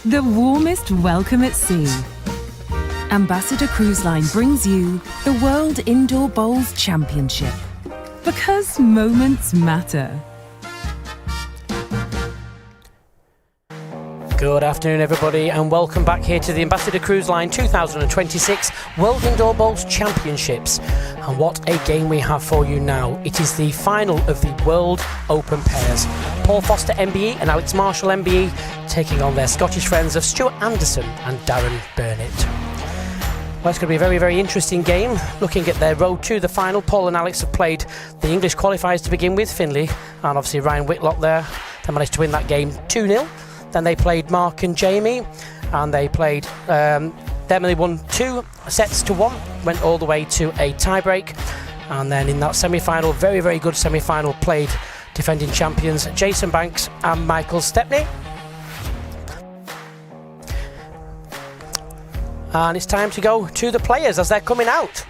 The warmest welcome at sea. Ambassador Cruise Line brings you the World Indoor Bowls Championship. Because moments matter. Good afternoon, everybody, and welcome back here to the Ambassador Cruise Line 2026 World Indoor Bowls Championships. And what a game we have for you now. It is the final of the World Open Pairs. Paul Foster MBE and Alex Marshall MBE taking on their Scottish friends of Stuart Anderson and Darren Burnett. Well, it's going to be a very, very interesting game. Looking at their road to the final, Paul and Alex have played the English qualifiers to begin with, Finlay, and obviously Ryan Whitlock there. They managed to win that game 2-0. Then they played Mark and Jamie, and they played them, and they won 2-1, went all the way to a tie-break. And then in that semi-final, very, very good semi-final, played defending champions Jason Banks and Michael Stepney. And it's time to go to the players as they're coming out.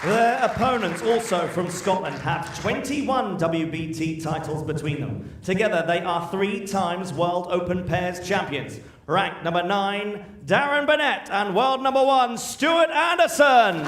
Their opponents, also from Scotland, have 21 WBT titles between them. Together, they are 3 times World Open Pairs champions. Ranked number 9, Darren Burnett, and world number 1, Stuart Anderson.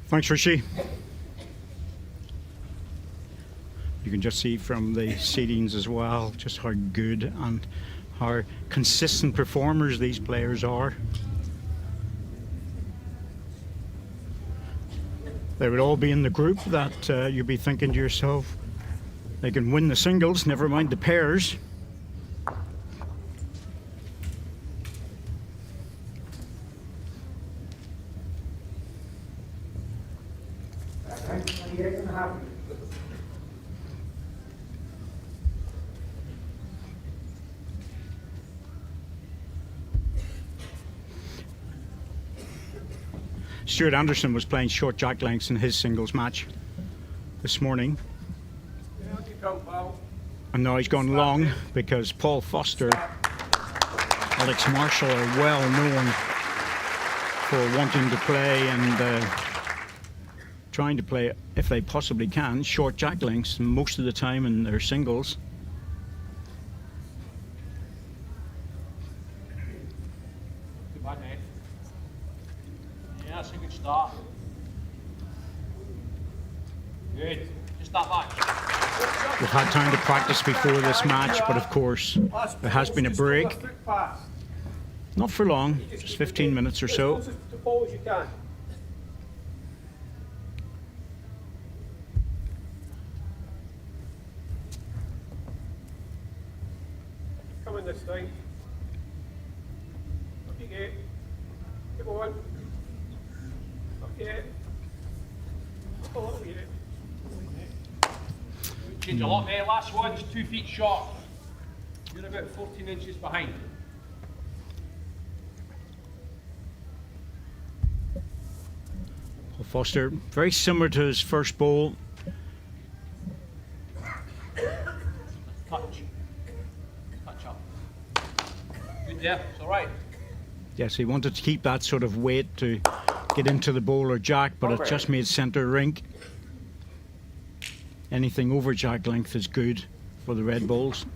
Thanks, Rishi. You can just see from the seedings as well just how good and how consistent performers these players are. They would all be in the group that you'd be thinking to yourself, they can win the singles, never mind the pairs. Stuart Anderson was playing short jack lengths in his singles match this morning. And now he's gone long because Paul Foster, Alex Marshall are well known for wanting to play and trying to play, if they possibly can, short jack lengths most of the time in their singles. Yeah, that's a good start. Good. Just that much. We've had time to practice before this match, but of course there has been a break. Not for long, just 15 minutes or so. Come in this time. Up you get. Come on. Okay. Up a little bit. Change a lot there. Last one's 2 feet short. You're about 14 inches behind. Paul Foster, very similar to his first bowl. Touch. Touch up. Good there. It's all right. Yes, he wanted to keep that sort of weight to get into the bowl or jack, but it just made centre rink. Anything over jack length is good for the red bowls.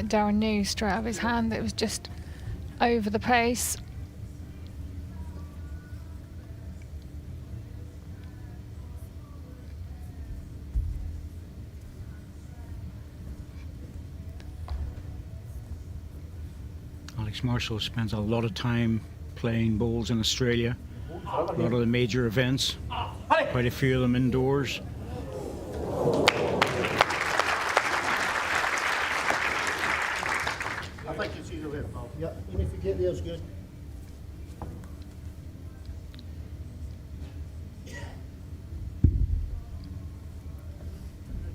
Darren knew straight out of his hand that it was just over the pace. Alex Marshall spends a lot of time playing bowls in Australia. A lot of the major events, quite a few of them indoors. I think it's either way, Bob. Yeah, and if you get there's good. You're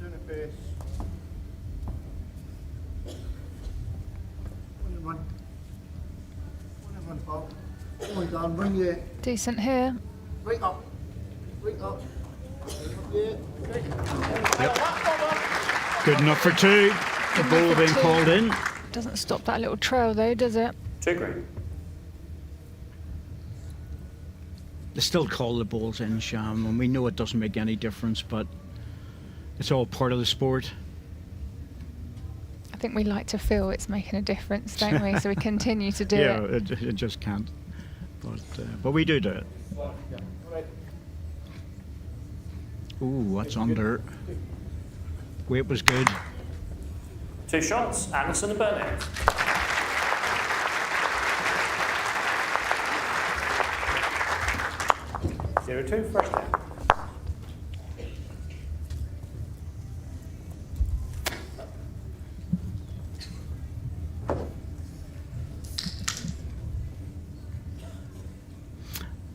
doing it best. 1 and 1, Bob. Oh my God, bring you Decent here. right up. Right up. Yeah. Good enough for 2. The ball being called in. Doesn't stop that little trail though, does it? 2 green. They still call the balls in, Sham, and we know it doesn't make any difference, but it's all part of the sport. I think we like to feel it's making a difference, don't we? So we continue to do Yeah, it. it just can't. But we do it. Ooh, that's under. Weight was good. 2 shots, Anderson and Burnett. Zero 2, first down.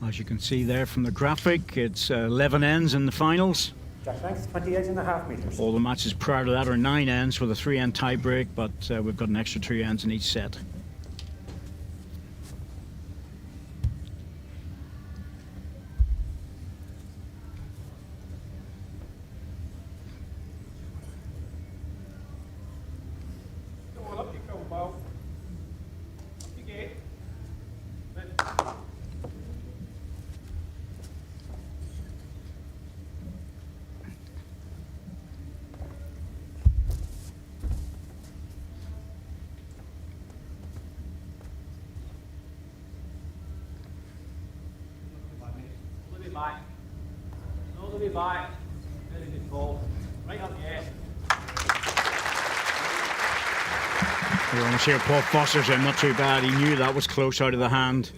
As you can see there from the graphic, it's 11 ends in the finals. Jack length, 28.5 metres. All the matches prior to that are 9 ends with a 3-end tie break, but we've got an extra 2 ends in each set. Come on, up you come, Bob. Up you get. Back. All the way back. Very good ball. Right up the edge. We almost hear Paul Foster's in, not too bad. He knew that was close out of the hand.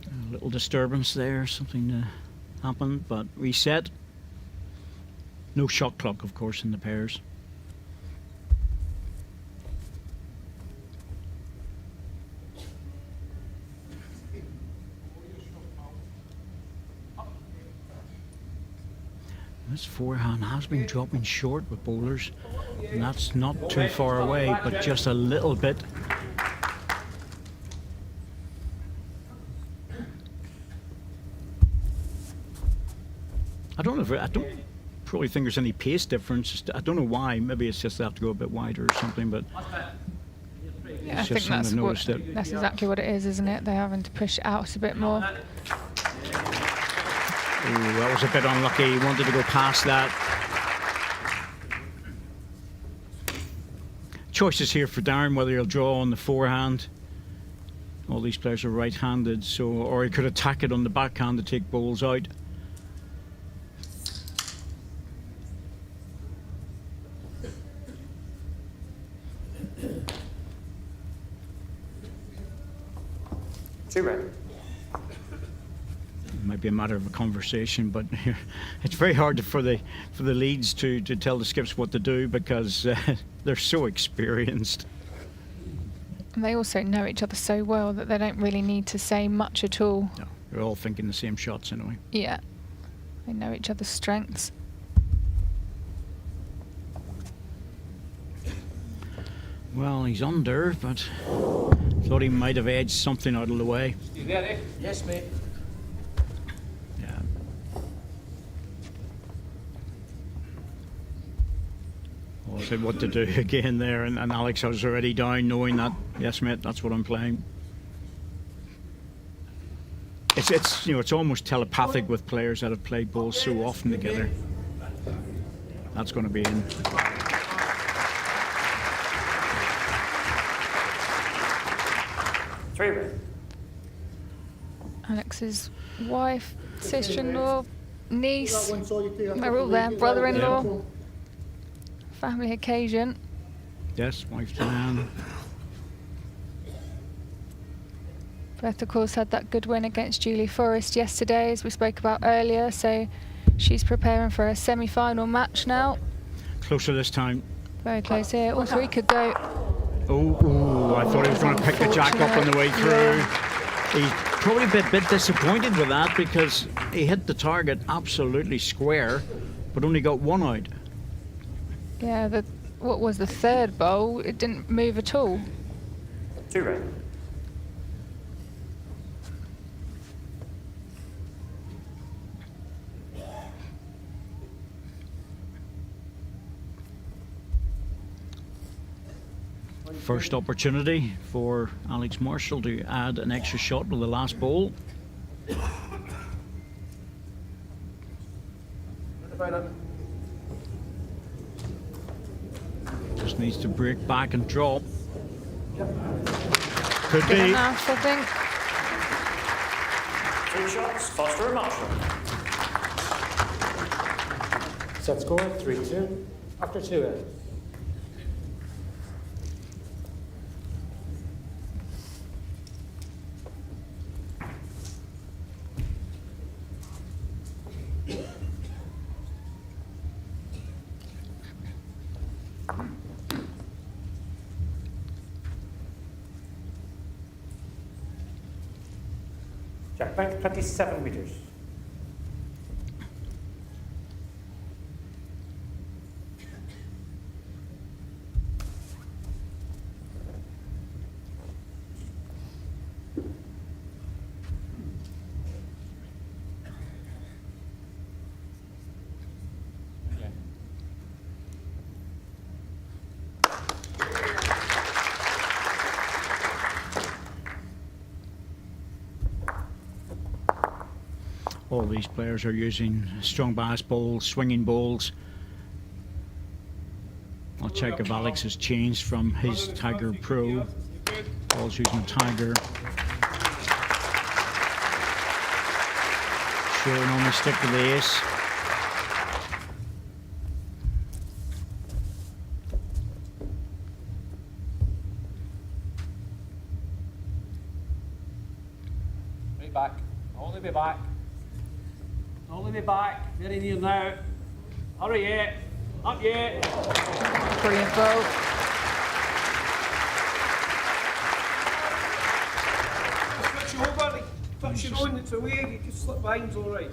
A little disturbance there, something happened, but reset. No shot clock, of course, in the pairs. This forehand has been dropping short with bowlers, and that's not too far away, but just a little bit. I don't probably think there's any pace difference. I don't know why. Maybe it's just they have to go a bit wider or something, but Yeah, I it's think just something to notice that. that's exactly what it is, isn't it? They're having to push it out a bit more. Ooh, that was a bit unlucky. He wanted to go past that. Choices here for Darren, whether he'll draw on the forehand. All these players are right-handed, so or he could attack it on the backhand to take bowls out. Two red. It might be a matter of a conversation, but it's very hard for the leads to tell the skips what to do because they're so experienced. And they also know each other so well that they don't really need to say much at all. No, they're all thinking the same shots anyway. Yeah, they know each other's strengths. Well, he's under, but thought he might have edged something out of the way. You ready? Yes, mate. Yeah. Well, I said what to do again there, and Alex was already down, knowing that. Yes, mate, that's what I'm playing. It's you know, it's almost telepathic with players that have played bowls so often together. That's going to be in. Three red. Alex's wife, sister-in-law, niece. That one, so you take a We're couple all there. of Brother-in-law. Yeah. Family occasion. Yes, wife Diane. Beth, of course, had that good win against Julie Forrest yesterday, as we spoke about earlier. So she's preparing for a semi-final match now. Closer this time. Very close here. All three could go. Oh, I thought he was going to pick the jack up on the way through. Yeah. He's probably a bit disappointed with that because he hit the target absolutely square, but only got one out. Yeah, what was the third bowl? It didn't move at all. 2 red. First opportunity for Alex Marshall to add an extra shot with the last bowl. Just needs to break back and drop. Could Good be. enough, I think. 3 shots, Foster and Marshall. Set score 3-2 after 2 ends. Jack bank 27 meters. All these players are using strong bass bowls, swinging bowls. I'll check if Alex has changed from his Tiger Pro. Paul's using a Tiger. Sure, normally stick with the ace. Right back. Only be back. Only be back. Very near now. Hurry yet. Up yet. Brilliant bowl. Switch you over, touch your own, it's away, you just slip behind's alright.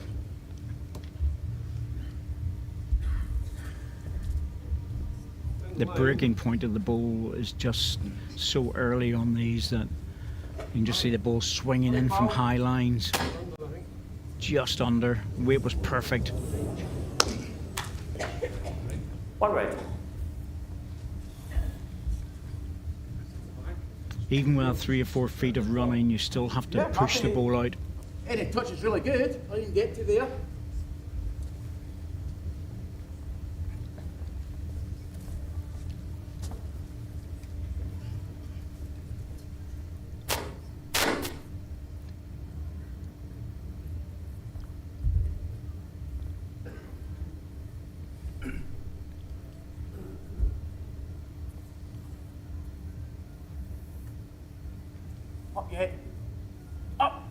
The breaking point of the bowl is just so early on these that you can just see the ball swinging in from high lines. Just under. Weight was perfect. 1 red. Even with 3 or 4 feet of running, you still have to push the ball out. Any touch is really good. I didn't get to there. Up yet. Up!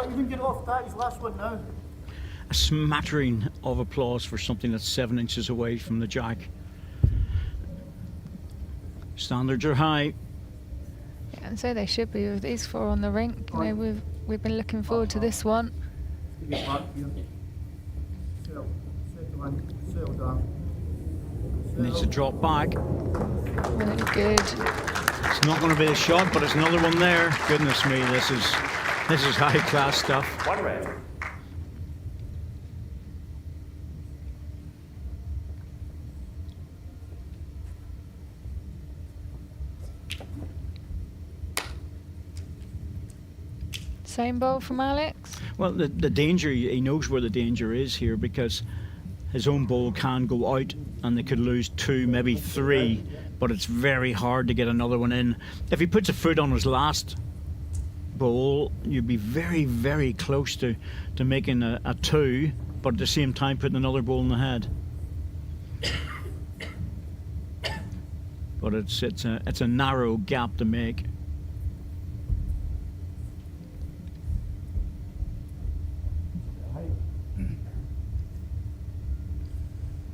You can get off that, his last one now. A smattering of applause for something that's 7 inches away from the jack. Standards are high. Yeah, and so they should be with these 4 on the rink. You know, we've been looking forward to this one. Get back here. Settle. Settle one. Settle down. Needs to drop back. Really good. It's not going to be a shot, but it's another one there. Goodness me, this is high class stuff. 1 red. Same bowl from Alex. Well, the danger, he knows where the danger is here because his own ball can go out and they could lose 2, maybe 3 but it's very hard to get another one in. If he puts a foot on his last bowl, you'd be very, very close to making a 2, but at the same time putting another ball in the head. But it's a narrow gap to make.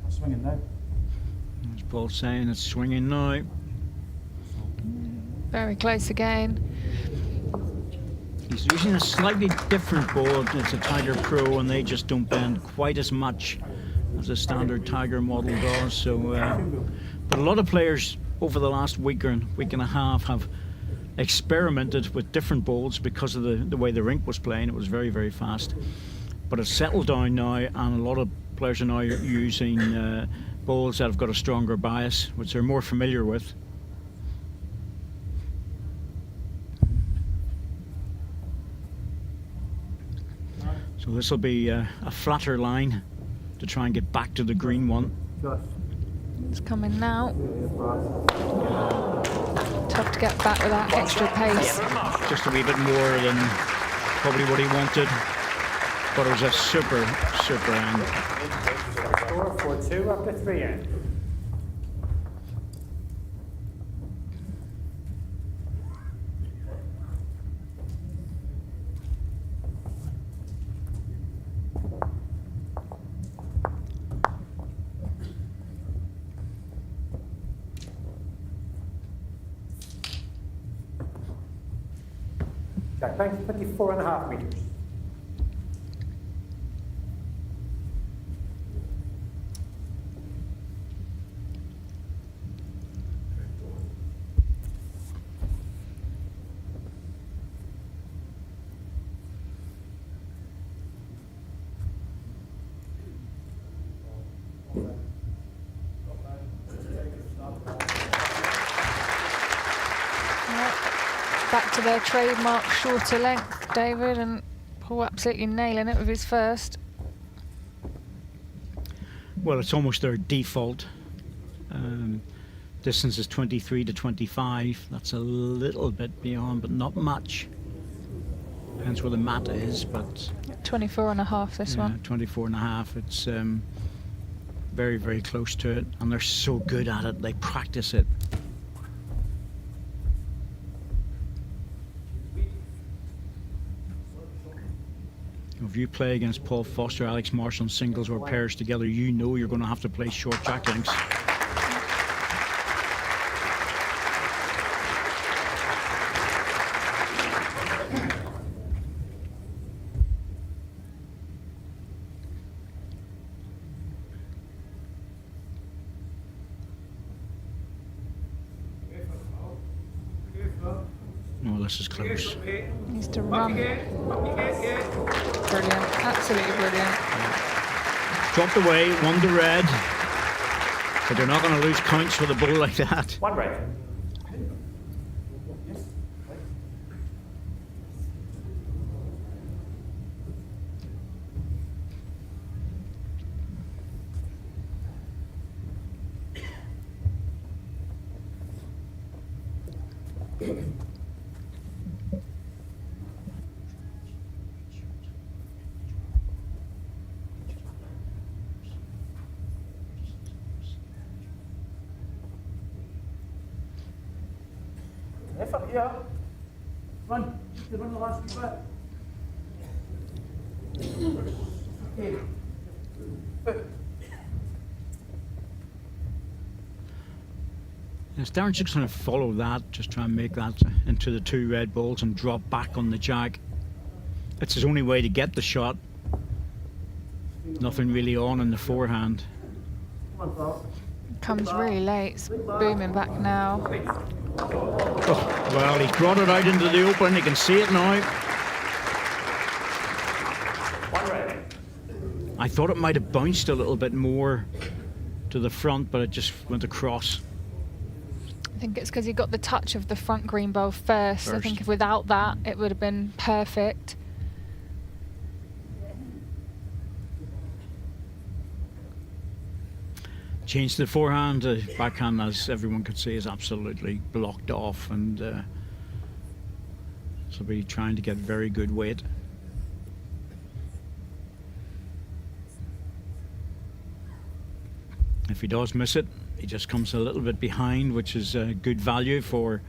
Swinging now. As Paul's saying, it's swinging now. Very close again. He's using a slightly different board. It's a Tiger Pro, and they just don't bend quite as much as a standard Tiger model does. So, but a lot of players over the last week and a half have experimented with different balls because of the way the rink was playing. It was very, very fast. But it's settled down now, and a lot of players are now using balls that have got a stronger bias, which they're more familiar with. So this will be a flatter line to try and get back to the green one. It's coming now. Tough to get back with that extra pace. Just a wee bit more than probably what he wanted. But it was a super end. Score 4-2 after 3 end. Jack, thanks, 24.5 meters. Back to their trademark shorter length, David, and Paul absolutely nailing it with his first. Well, it's almost their default. Distance is 23 to 25. That's a little bit beyond, but not much. Depends where the mat is, but 24.5 this one. 24.5. It's very, very close to it, and they're so good at it. They practice it. If you play against Paul Foster, Alex Marshall in singles or pairs together, you know you're going to have to play short jack links. Oh, this is close. Needs to run. Brilliant, absolutely brilliant. Dropped away, one to red. But they're not going to lose counts with a ball like that. 1 red. Effort, yeah. Run. You run the last bit. Okay. Yes, Darren's just going to follow that, just try and make that into the 2 red balls and drop back on the jack. It's his only way to get the shot. Nothing really on in the forehand. Comes really late, it's booming back now. Oh, well, he's brought it out into the open, you can see it now. 1 red. I thought it might have bounced a little bit more to the front, but it just went across. I think it's because he got the touch of the front green ball first. I think if without that, it would have been perfect. Change to the forehand. Backhand, as everyone could see, is absolutely blocked off, and so be trying to get very good weight. If he does miss it, he just comes a little bit behind, which is good value for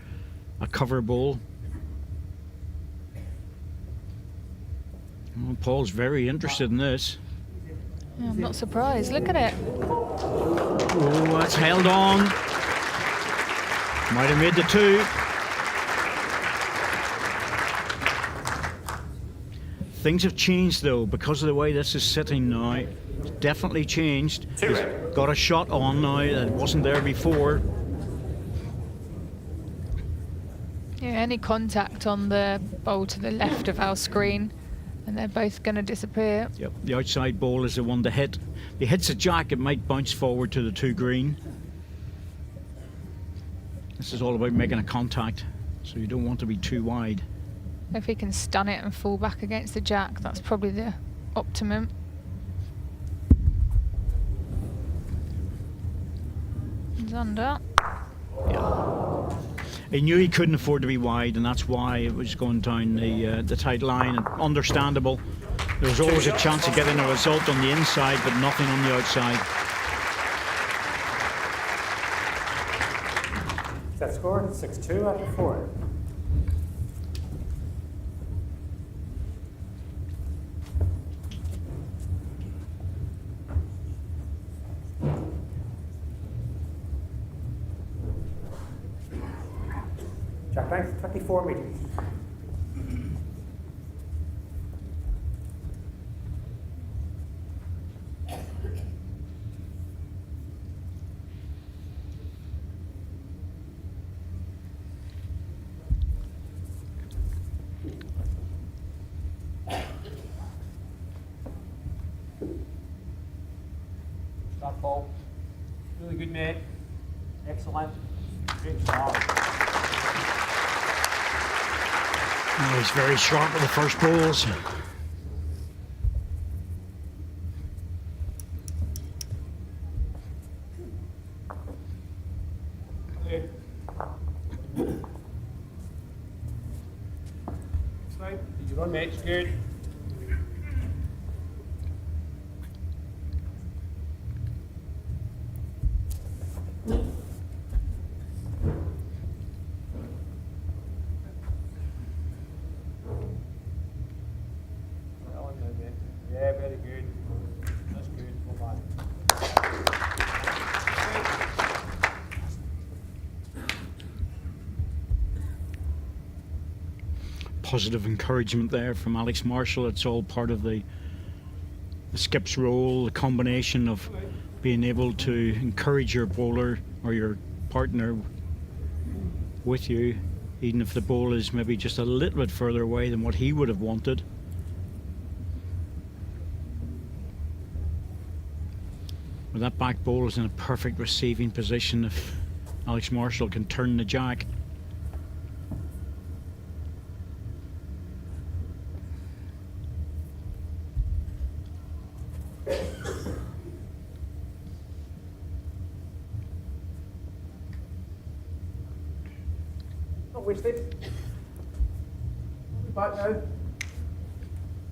a cover bowl. Well, Paul's very interested in this. Yeah, I'm not surprised. Look at it. Oh, that's held on. Might have made the two. Things have changed though because of the way this is sitting now. It's definitely changed. He's got a shot on now that wasn't there before. Yeah, any contact on the bowl to the left of our screen, and they're both going to disappear. Yep, the outside ball is the one to hit. If he hits a jack, it might bounce forward to the 2 green. This is all about making a contact, so you don't want to be too wide. If he can stun it and fall back against the jack, that's probably the optimum. He's under. Yeah. He knew he couldn't afford to be wide, and that's why it was going down the tight line. And understandable. There was always a chance of getting a result on the inside, but nothing on the outside. That score 6-2 after 4. Jack length 24 meters. That ball. Really good, mate. Excellent. Great job. Oh, he's very sharp with the first balls. Good. Did you run, mate? It's good. Yeah, very good. That's good. Well done. Positive encouragement there from Alex Marshall. It's all part of the skip's role, the combination of being able to encourage your bowler or your partner with you, even if the ball is maybe just a little bit further away than what he would have wanted. Well, that back ball is in a perfect receiving position if Alex Marshall can turn the jack. Not wasted. Back now.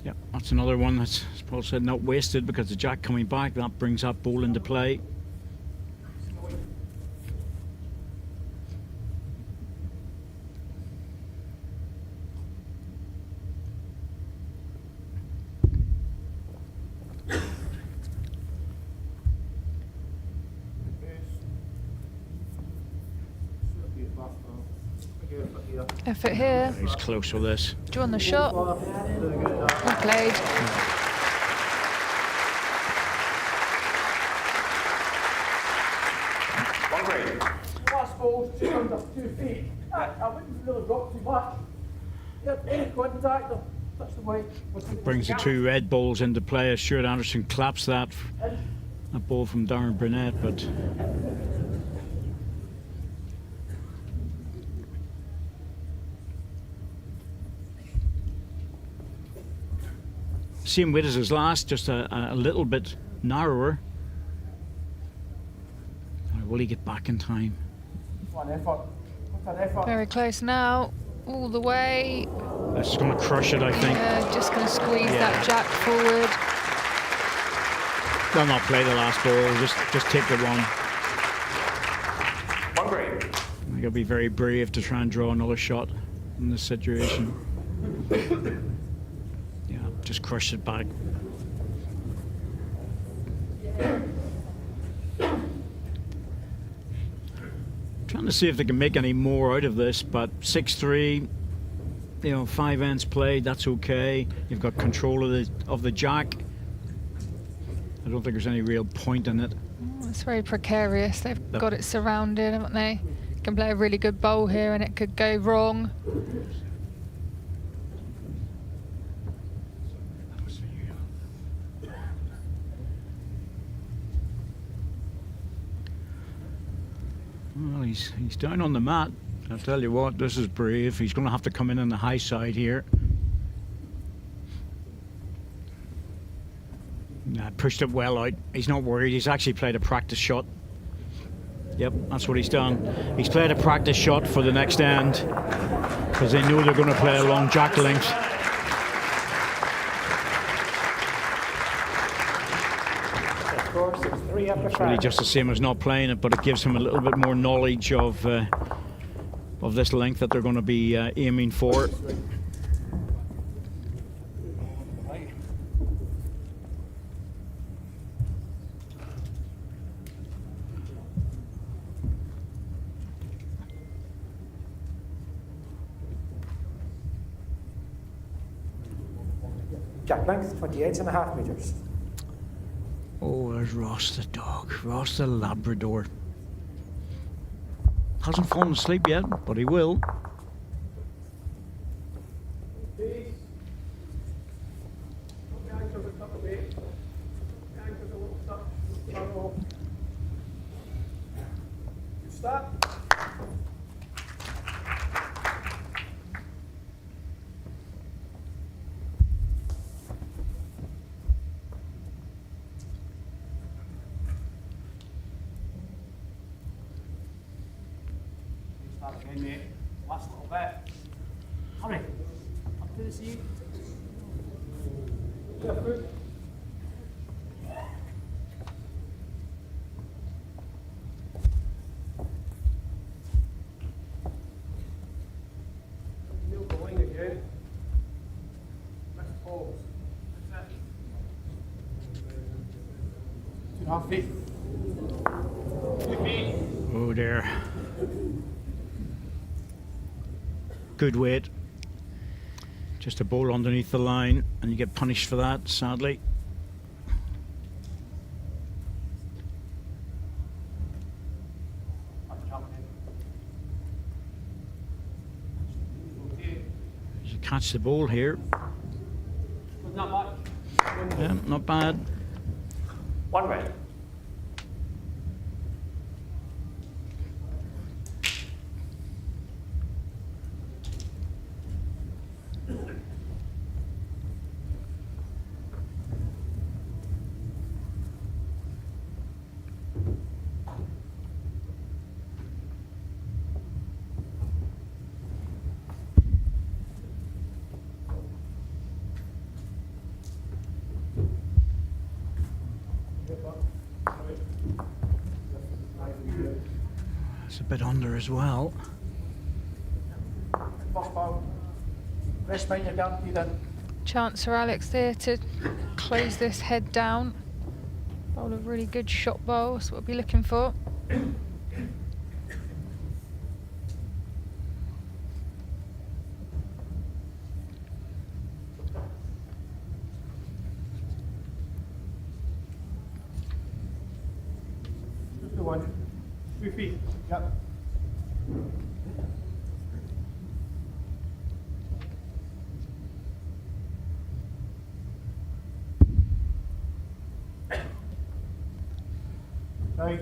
Yeah, that's another one that's, as Paul said, not wasted, because the jack coming back, that brings that ball into play. Effort here. He's close with this. Drawn the shot. Well played. One grade. Last ball, just under 2 feet. I wouldn't really drop too much. Yep, any contact, touch the weight. Brings the 2 red balls into play as Stuart Anderson claps that. A ball from Darren Burnett, but same weight as his last, just a little bit narrower. will he get back in time? What an effort. What an effort. Very close now. All the way. That's just going to crush it, I think. Yeah, just going to squeeze Yeah. that jack forward. They'll not play the last ball, just take the one. One break. They got to be very brave to try and draw another shot in this situation. Yeah, just crush it back. Trying to see if they can make any more out of this, but 6-3, you know, 5 ends played, that's okay. You've got control of the jack. I don't think there's any real point in it. Oh, it's very precarious. They've got it surrounded, haven't they? Can play a really good bowl here and it could go wrong. Well, he's down on the mat. I'll tell you what, this is brave. He's going to have to come in on the high side here. Nah, pushed it well out. He's not worried. He's actually played a practice shot. Yep, that's what he's done. He's played a practice shot for the next end because they know they're going to play a long jack length. It's really just the same as not playing it, but it gives him a little bit more knowledge of this length that they're going to be aiming for. Jack length, 28.5 metres. Oh, there's Ross the dog, Ross the Labrador. Hasn't fallen asleep yet, but he will. Start. Again, mate. Last little bit. Hurry. Up to the seat. You're going again. Missed balls. That's it. 2.5 feet. 2 feet. Oh dear. Good weight. Just a ball underneath the line, and you get punished for that, sadly. You catch the ball here. Not much. Yeah, not bad. One red. It's a bit under as well. First ball. Rest mine, you're guaranteed in. Chance for Alex there to close this head down. Bowl a really good shot bowl, that's what we'll be looking for. Just the one. 2 feet. Yep. Right.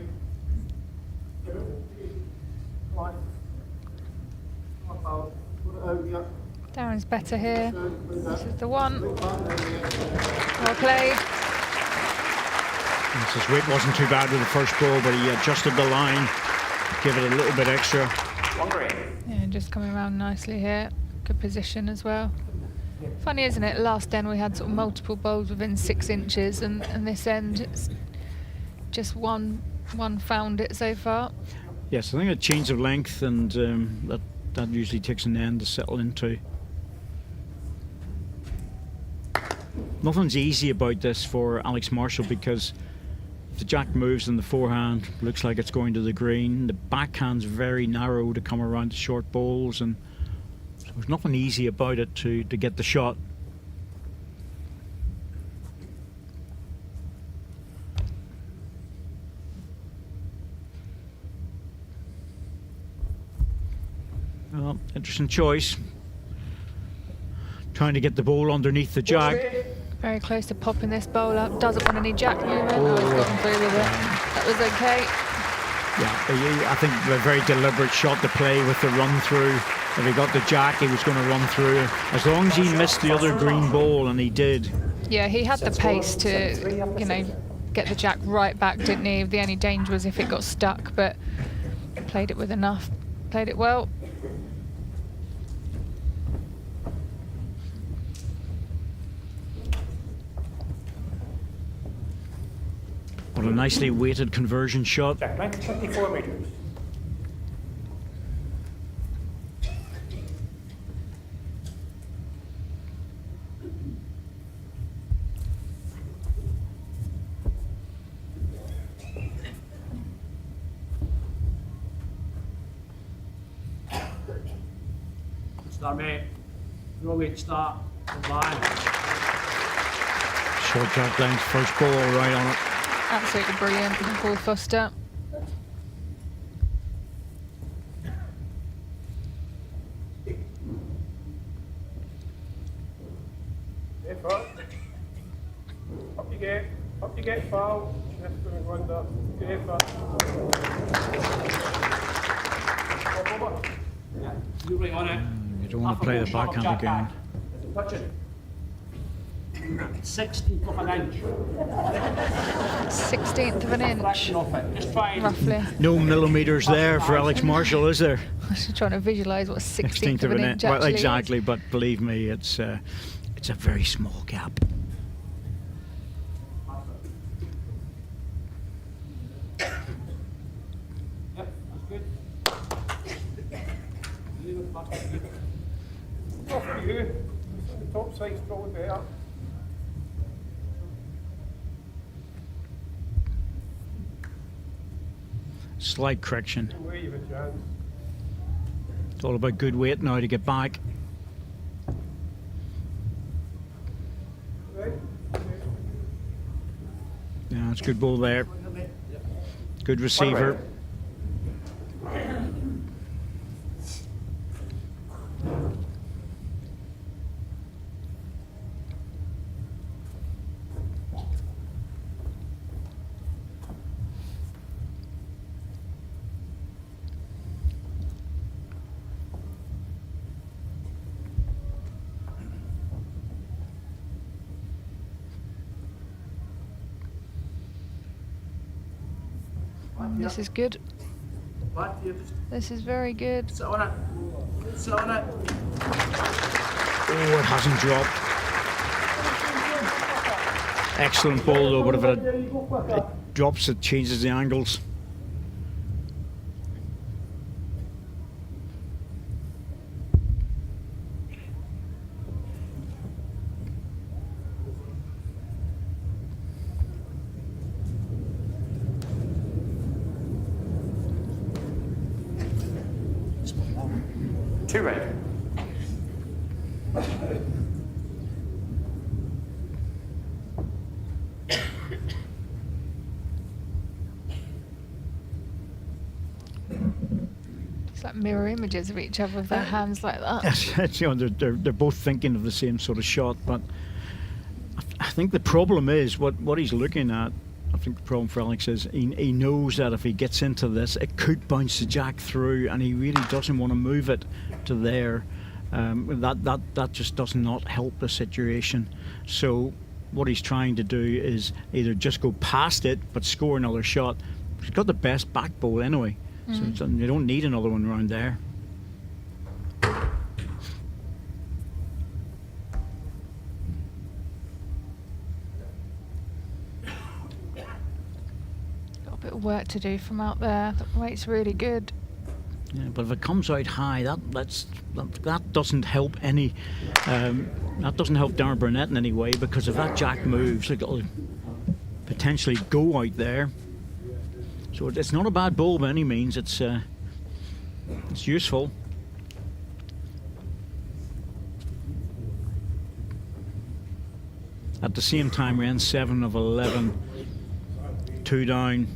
Right. Put it out, yeah. Darren's better here. This is the one. Well played. His weight wasn't too bad with the first ball, but he adjusted the line, give it a little bit extra. Yeah, just coming around nicely here. Good position as well. Funny, isn't it? Last end we had sort of multiple bowls within 6 inches, and this end it's just one found it so far. Yes, I think a change of length, and that usually takes an end to settle into. Nothing's easy about this for Alex Marshall, because the jack moves and the forehand looks like it's going to the green. The backhand's very narrow to come around the short balls, and so there's nothing easy about it to get the shot. Well, interesting choice. Trying to get the ball underneath the jack. Very close to popping this bowl up. Doesn't want any jack movement. Oh, he's gotten through with it. That was okay. Yeah, I think a very deliberate shot to play with the run through. If he got the jack, he was going to run through. As long as he missed the other green ball, and he did. Yeah, he had the pace to, you know, get the jack right back, didn't he? The only danger was if it got stuck, but played it with enough. Played it well. What a nicely weighted conversion shot. Jack length 24 metres. Start, mate. No way to start. Line. Short jack length, first ball right on it. Absolutely brilliant from Paul Foster. Up you get, foul. That's going to run that. Yeah, you bring on it. You don't want to play the backhand again. Touch it. 16th of an inch. 16th of an inch, Fraction of it. Just try and roughly. No millimetres there for Alex Marshall, is there? I was just trying to visualise what 16th of an inch Well, actually exactly, is. but believe me, it's a very small gap. Yep, that's good. Off for you. The top side's probably better. Slight correction. Where you have a chance. It's all about good weight now to get back. Right? Yeah, it's a good ball there. Good receiver. This is good. This is very good. Sit on it. Sit on it. Oh, it hasn't dropped. Excellent ball though, but if it drops, it changes the angles. Two red. It's like mirror images of each other with their hands like that. Yes, you know, they're both thinking of the same sort of shot, but I think the problem is what he's looking at. I think the problem for Alex is he knows that if he gets into this, it could bounce the jack through, and he really doesn't want to move it to there. That just does not help the situation. So what he's trying to do is either just go past it but score another shot. He's got the best back bowl anyway, so you don't need another one around there. Got a bit of work to do from out there. The weight's really good. Yeah, but if it comes out high, that doesn't help any. That doesn't help Darren Burnett in any way, because if that jack moves, it'll potentially go out there. So it's not a bad ball by any means. It's useful. At the same time, we end 7 of 11, 2 down.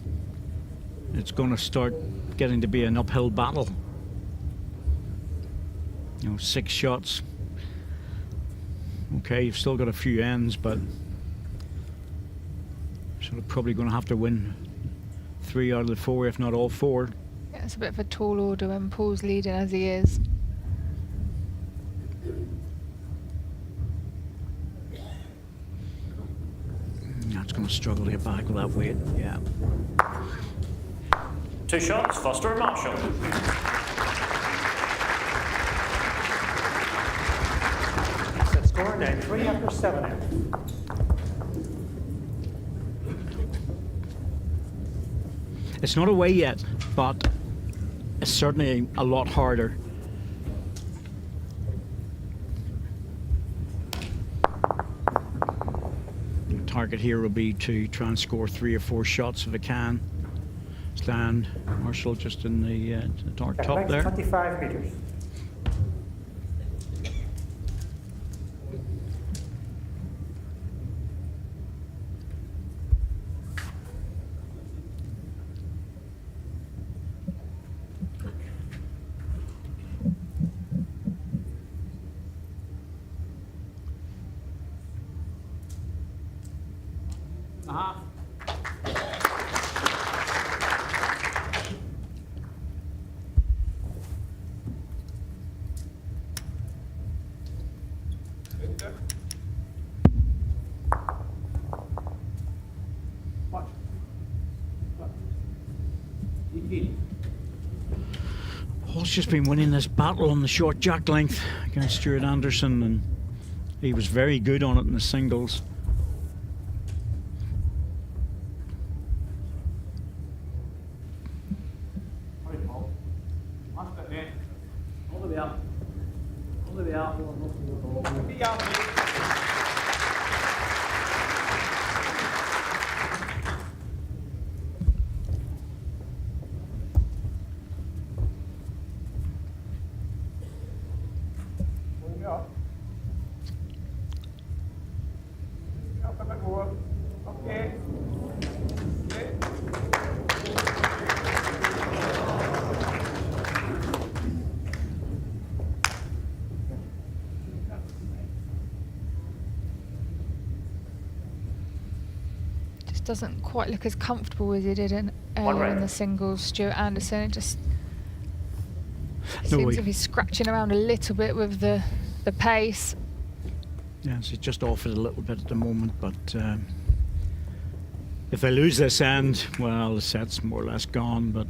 It's going to start getting to be an uphill battle. 6 shots. Okay, you've still got a few ends, but sort of probably going to have to win 3 out of the 4, if not all 4. Yeah, it's a bit of a tall order when Paul's leading as he is. That's going to struggle to get back with that weight. Yeah. 2 shots, Foster and Marshall. Set score now 3 after 7 out. It's not away yet, but it's certainly a lot harder. The target here will be to try and score 3 or 4 shots if it can. Stand Marshall just in the dark top there. 25 metres. Paul's just been winning this battle on the short jack length against Stuart Anderson, and he was very good on it in the singles. All the way up. All the way up. Up a bit more. Okay. Just doesn't quite look as comfortable as he did in the singles. Stuart Anderson, it just seems as if he's scratching around a little bit with the pace. Yeah, so he's just off it a little bit at the moment, but if they lose this end, well, the set's more or less gone, but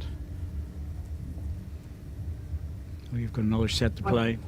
we've got another set to play.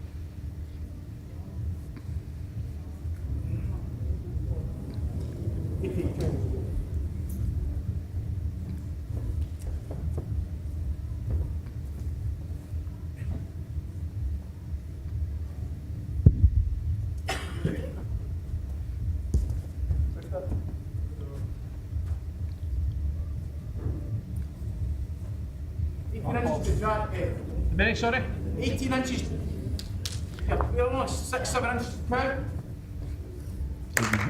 How many, sorry? 18 inches. Yeah, we're almost 6, 7 inches now.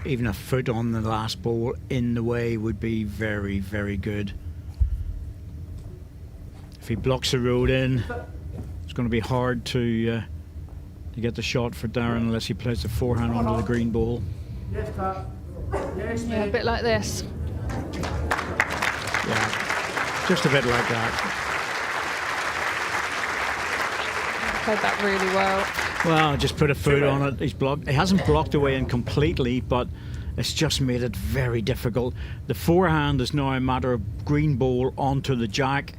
Even a foot on the last ball in the way would be very, very good. If he blocks the road in, it's going to be hard to get the shot for Darren unless he plays the forehand onto the green ball. Yes, Pat. Yes, Yeah, a bit like this. Yeah, just a bit like that. Played that really well. Well, just put a foot on it. He's blocked. He hasn't blocked away in completely, but It's just made it very difficult. The forehand is now a matter of green ball onto the jack.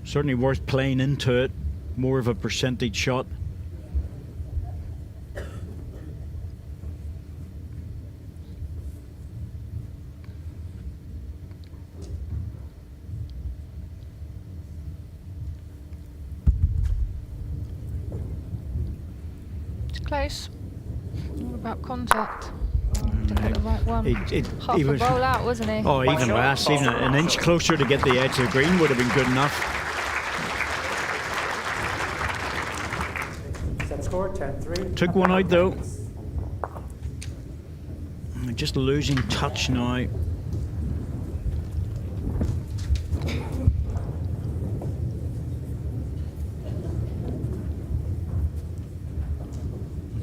Certainly worth playing into it. More of a percentage shot. It's close. What about contact? To get the right one. Half he a was, bowl out, wasn't he? oh, even less. Even an inch closer to get the edge of the green would have been good enough. Set score 10-3. Took one out though. Just losing touch now.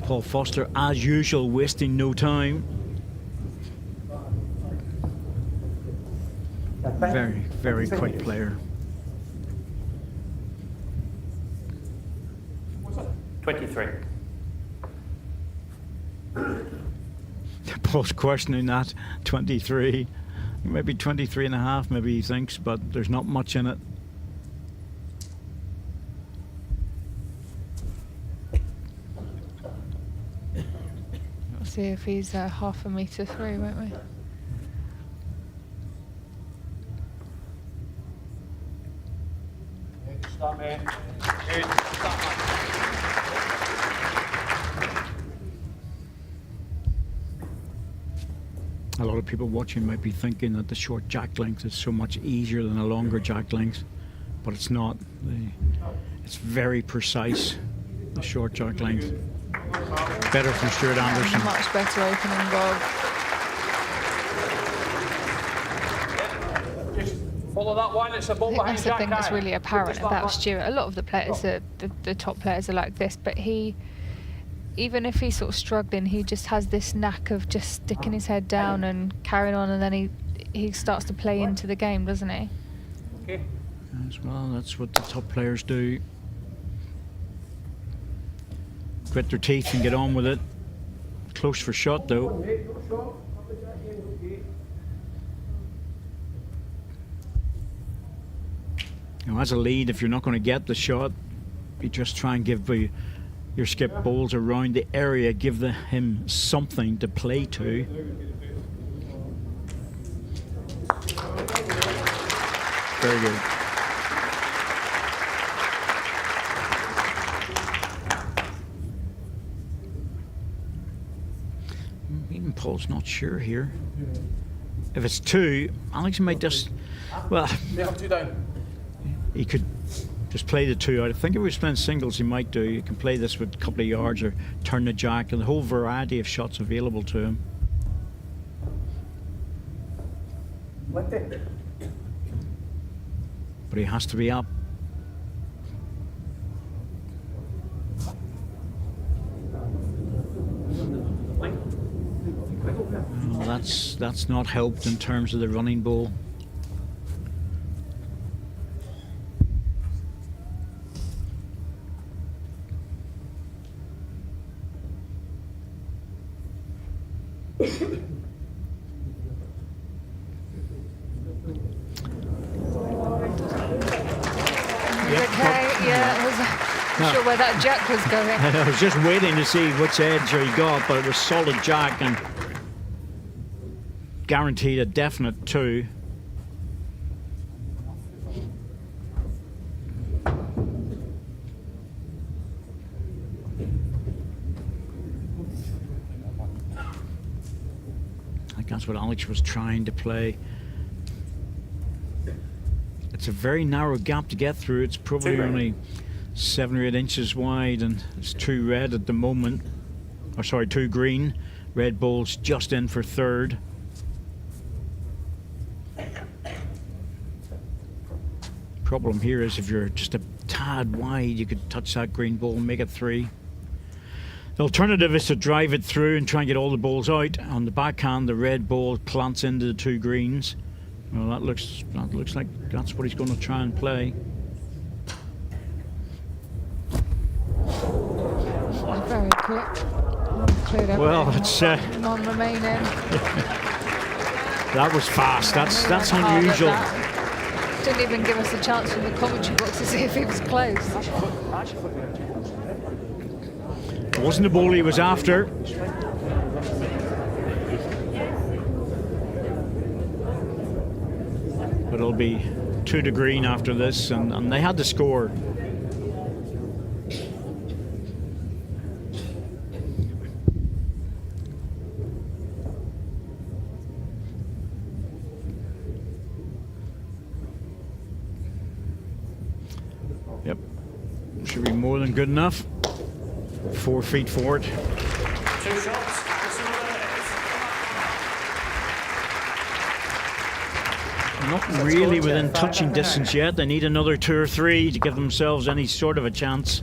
Paul Foster, as usual, wasting no time. Very, very quick player. 23. Paul's questioning that. 23. Maybe 23 and a half, maybe he thinks, but there's not much in it. We'll see if he's half a metre through, won't we? Stop, mate. Good. Stop, man. A lot of people watching might be thinking that the short jack length is so much easier than a longer jack length, but it's not. It's very precise, the short jack length. Better from Stuart Anderson. Much better opening ball. Just follow that one. It's a ball I think behind that's the Jack thing that's Eye. really apparent Just like about that. Stuart. A lot of the players, the top players are like this, but he, even if he's sort of struggling, he just has this knack of just sticking his head down and carrying on, and then he starts to play into the game, doesn't he? Okay. As well, that's what the top players do. Grit their teeth and get on with it. Close for shot though. Now, as a lead, if you're not going to get the shot, you just try and give your skip balls around the area, give him something to play to. Very good. Even Paul's not sure here. If it's two, Alex might just, well, They have two down. he could just play the two out. I think if he was playing singles, he might do. You can play this with a couple of yards or turn the jack, and the whole variety of shots available to him. But he has to be up. Oh, that's not helped in terms of the running ball. Not sure where that jack was going. I was just waiting to see which edge he got, but it was solid jack and guaranteed a definite two. I think that's what Alex was trying to play. It's a very narrow gap to get through. It's probably only 7 or 8 inches wide, and it's 2 red at the moment. Or sorry, 2 green. Red ball's just in for third. Problem here is if you're just a tad wide, you could touch that green ball and make it 3. The alternative is to drive it through and try and get all the balls out. On the backhand, the red ball plants into the 2 greens. Well, that looks like that's what he's going to try and play. Very quick cleared everything. Well, it's One remaining. that was fast. That's He went hard at unusual. that. Didn't even give us a chance from the commentary box to see if he was close. It wasn't the ball he was after. But it'll be 2 to green after this, and they had to score. Yep, should be more than good enough. 4 feet forward. 2 shots. Not really within touching distance yet. They need another 2 or 3 to give themselves any sort of a chance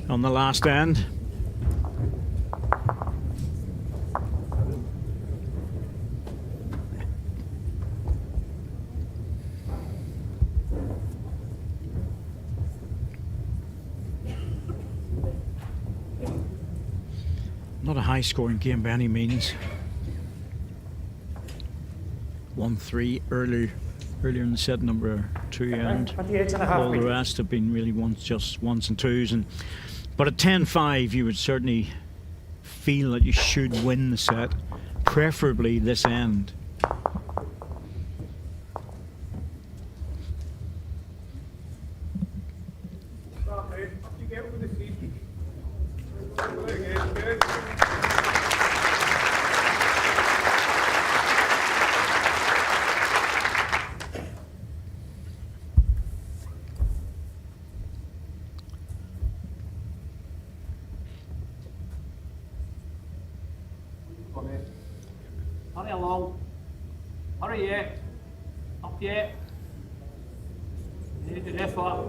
on the last end. Not a high-scoring game by any means. 1-3 earlier in the set, number 2, and all the rest have been really just ones and twos. But at 10-5, you would certainly feel that you should win the set, preferably this end. Hurry along. Hurry yet. Up yet. Need the effort.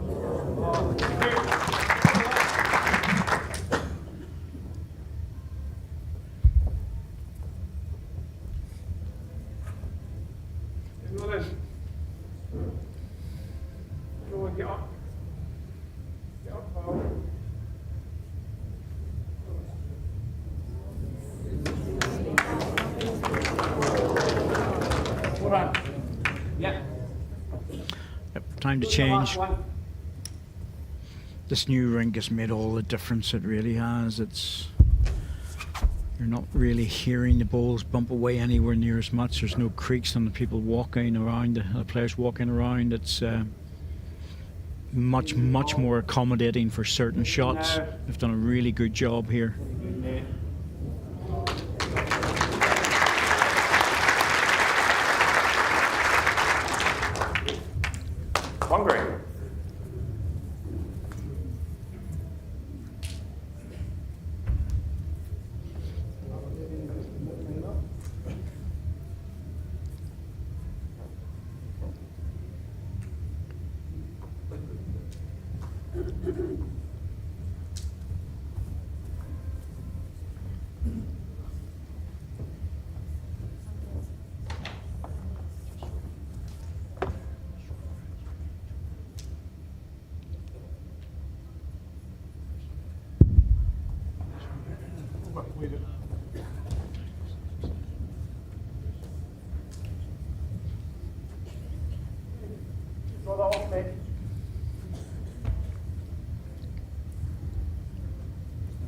Get up. Get up, pal. Yeah. Yep, time to change. This new rink has made all the difference. It really has. You're not really hearing the balls bump away anywhere near as much. There's no creaks on the people walking around, the players walking around. It's much more accommodating for certain shots. They've done a really good job here. Hungry. Throw that off, mate.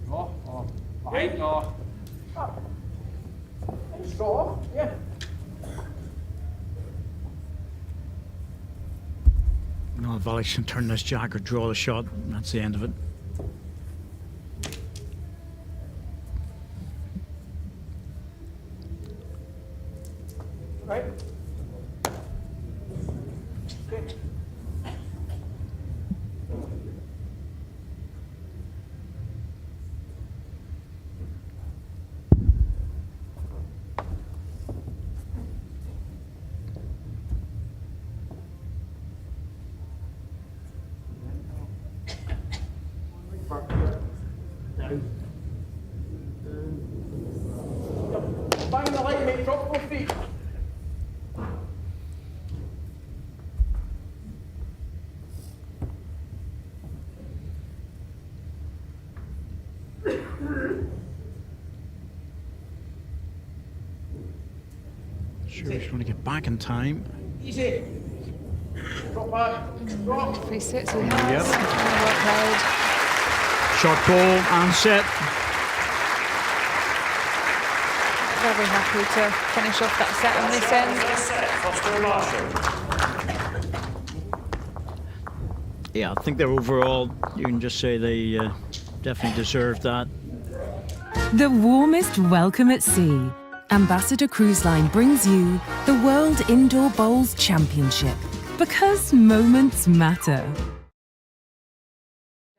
Go. Behind go. Straw, yeah. No, Volley can turn this jack or draw the shot. And that's the end of it. Right. Okay. Bang the line, mate. Drop both feet. Sure, he's going to get back in time. Easy. Drop back. Drop. If he sits, he has. Yep. Well played. Shot ball and set. Very happy to finish off that set on this end. Yeah, I think they're overall, you can just say they definitely deserved that. The warmest welcome at sea. Ambassador Cruise Line brings you the World Indoor Bowls Championship. Because moments matter.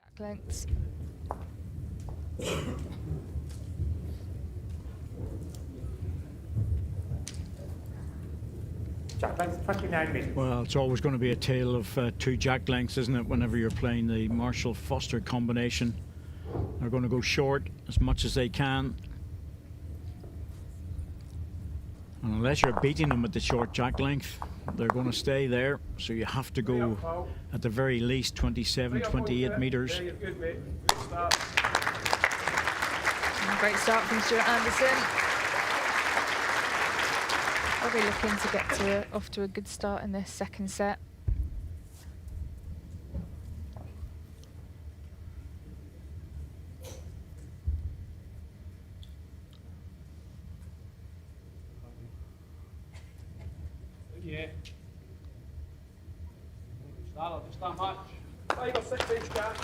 Jack lengths. Jack length 29 metres. Well, it's always going to be a tale of two jack lengths, isn't it, whenever you're playing the Marshall-Foster combination. They're going to go short as much as they can. And unless you're beating them at the short jack length, they're going to stay there. So you have to go at the very least 27, 28 metres. Yeah, you're good, mate. Good start. And a great start from Stuart Anderson. Probably looking to get off to a good start in this second set. Yeah. Start, just that much. 5 or 6 inch Jack.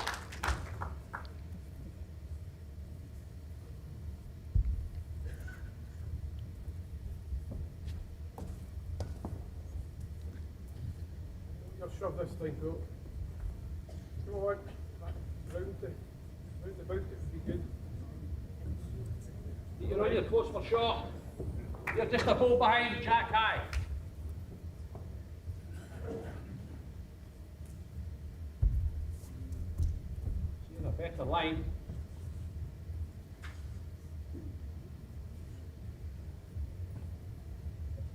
You'll shove this thing through. Come on, round the boat, it would be good. You're on your close for shot. You're just a ball behind, Jack high. Seeing a better line.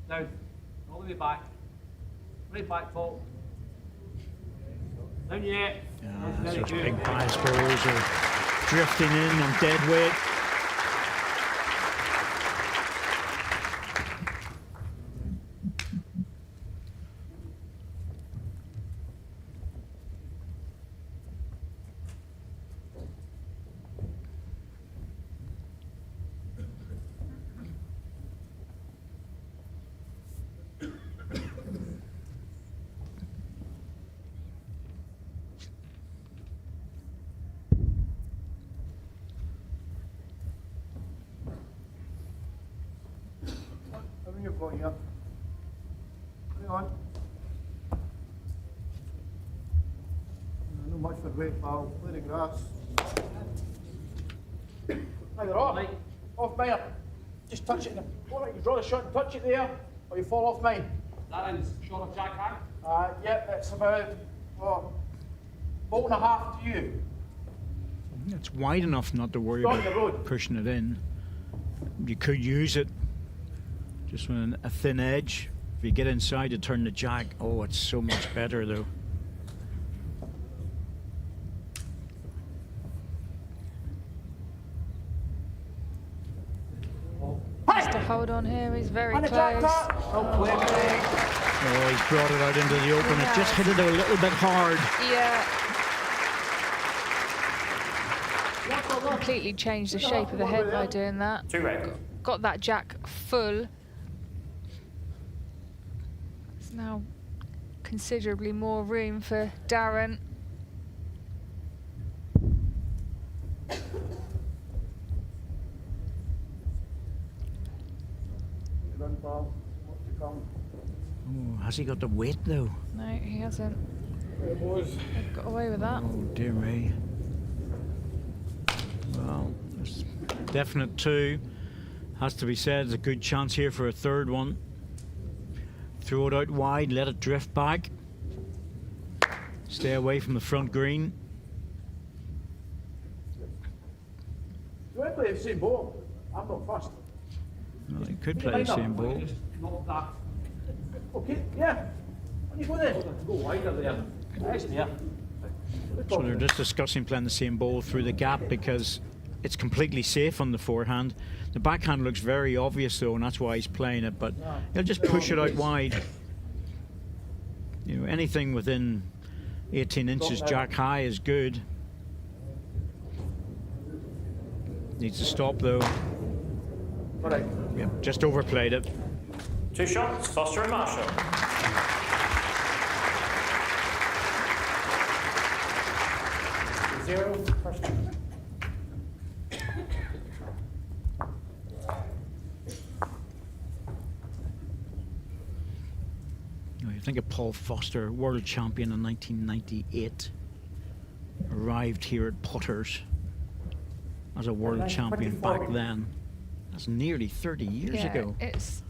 Down, all the way back. Right back, Paul. Down yet. Yeah, such big bias balls are drifting in on dead weight. Having your body up. Hang on. No much for weight, pal. Play the grass. Either off. Off mine. Just touch it. You draw the shot and touch it there, or you fall off mine. That ends short of Jack high. Yep, it's about, bolt and a half to you. It's wide enough not to worry Down the about road. pushing it in. You could use it just with a thin edge. If you get inside to turn the jack, oh, it's so much better though. Just to hold on here, he's very On the close. jack tap. Oh, he's brought it out into the open. It just hit it a little bit hard. Yeah. Completely changed the shape of the head by doing that. Two red. Got that jack full. There's now considerably more room for Darren. Run, pal. What's to come? Oh, has he got the weight though? No, he hasn't. There, boys. Got away with that. Oh dear me. Well, there's definite two. Has to be said, there's a good chance here for a third one. Throw it out wide, let it drift back. Stay away from the front green. Do I play the same ball? I'm not fast. Well, he could play the same ball. Just knock that. Okay, yeah. When you go there. Go wider there. Nice there. So they're just discussing playing the same ball through the gap because it's completely safe on the forehand. The backhand looks very obvious though, and that's why he's playing it, but he'll just push it out wide. You know, anything within 18 inches jack high is good. Needs to stop though. Yep, just overplayed it. 2 shots, Foster and Marshall. Zero, first. You think of Paul Foster, world champion in 1998, arrived here at Putters as a world champion back then. That's nearly 30 years ago.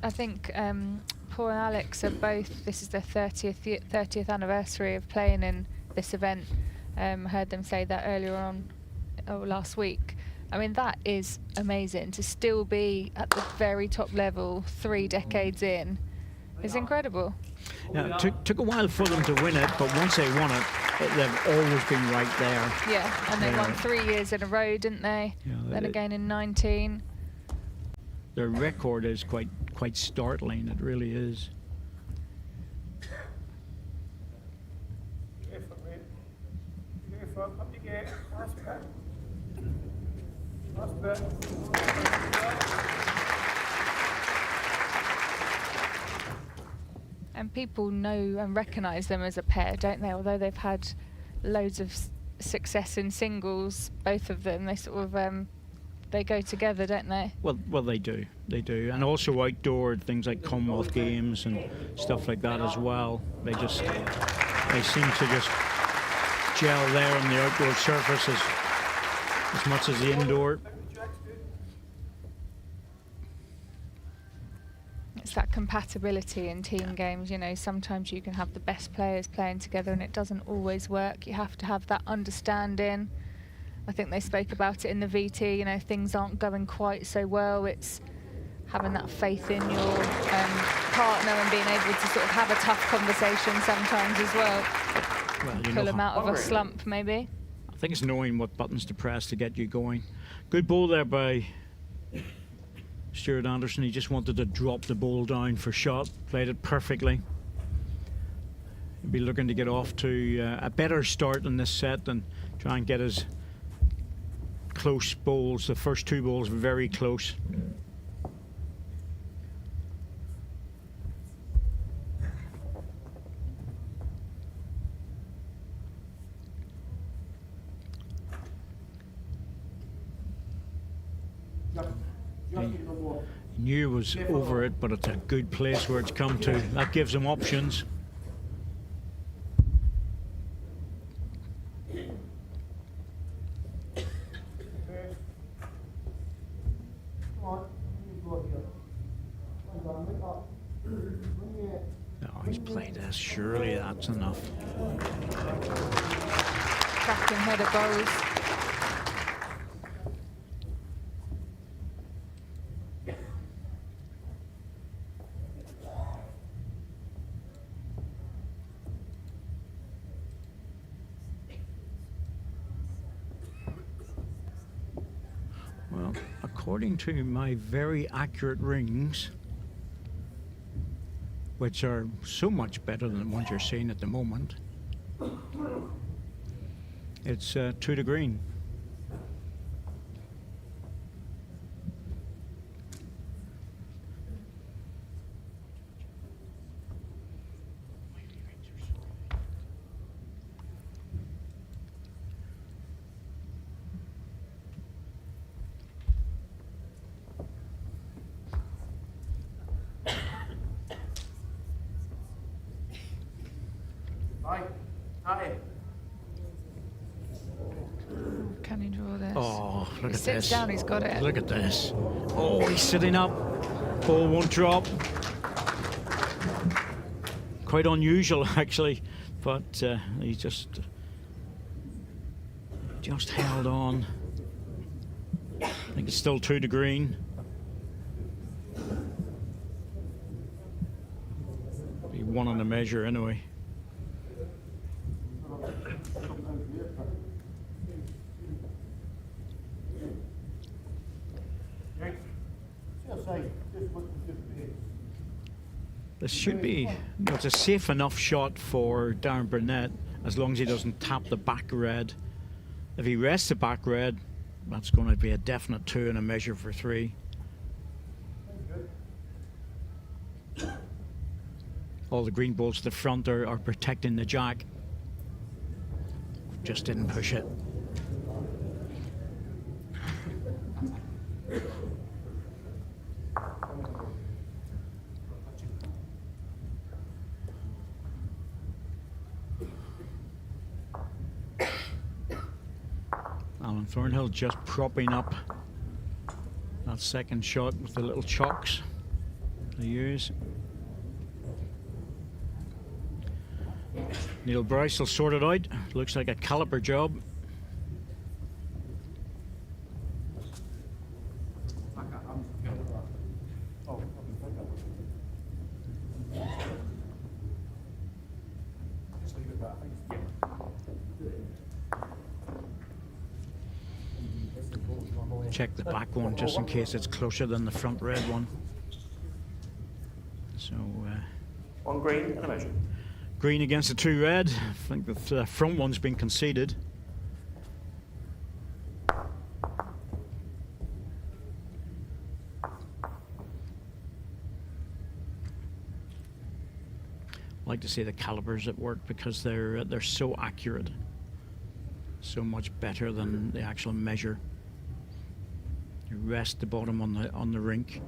I think Paul and Alex are both, this is their 30th anniversary of playing in this event. Heard them say that earlier on, last week. I mean, that is amazing. To still be at the very top level 3 decades in is incredible. Yeah, it took a while for them to win it, but once they won it, they've always been right there. Yeah, and they won 3 years in a row, didn't they? Yeah, then again in 19. Their record is quite startling. It really is. Up you get. Last bit. And people know and recognise them as a pair, don't they? Although they've had loads of success in singles, both of them, they sort of they go together, don't they? Well, they do, and also outdoor things like Commonwealth Games and stuff like that as well. They seem to just gel there on the outdoor surface as much as the indoor. It's that compatibility in team games, you know. Sometimes you can have the best players playing together and it doesn't always work. You have to have that understanding. I think they spoke about it in the VT, you know, things aren't going quite so well. It's having that faith in your partner and being able to sort of have a tough conversation sometimes as well. Pull them out of a slump, maybe. I think it's knowing what buttons to press to get you going. Good ball there by Stuart Anderson. He just wanted to drop the ball down for shot. Played it perfectly. He'll be looking to get off to a better start in this set and try and get his close bowls. The first 2 balls were very close. He knew it was over it, but it's a good place where it's come to. That gives him options. Oh, he's played this. Surely that's enough. Cracking header bowls. Well, according to my very accurate rings, which are so much better than the ones you're seeing at the moment, it's 2 to green. Can he draw this? Oh, look He at sits this. down, he's got it. Look at this. Oh, he's sitting up. Ball won't drop. Quite unusual, actually, but he just held on. I think it's still 2 to green. He won on the measure anyway. side. Just look at your face. This should be, it's a safe enough shot for Darren Burnett as long as he doesn't tap the back red. If he rests the back red, that's going to be a definite 2 and a measure for 3. All the green balls to the front are protecting the jack. Just didn't push it. Alan Thornhill just propping up that second shot with the little chocks they use. Neil Bryce will sort it out. Looks like a caliper job. Check the back one just in case it's closer than the front red one. So On green and a measure. green against the 2 red. I think the front one's been conceded. I like to see the calipers at work because they're so accurate, so much better than the actual measure. You rest the bottom on the rink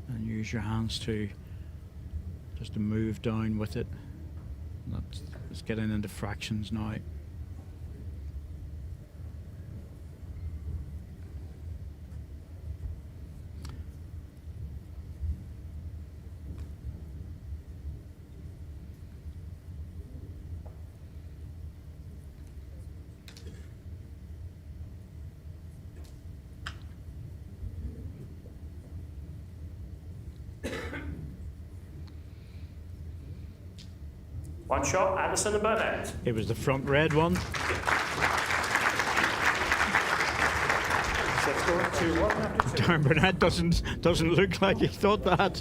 and use your hands to just to move down with it. It's getting into fractions now. One shot, Anderson and Burnett. It was the front red one. Set score 2-1 after 2. Darren Burnett doesn't look like he thought that.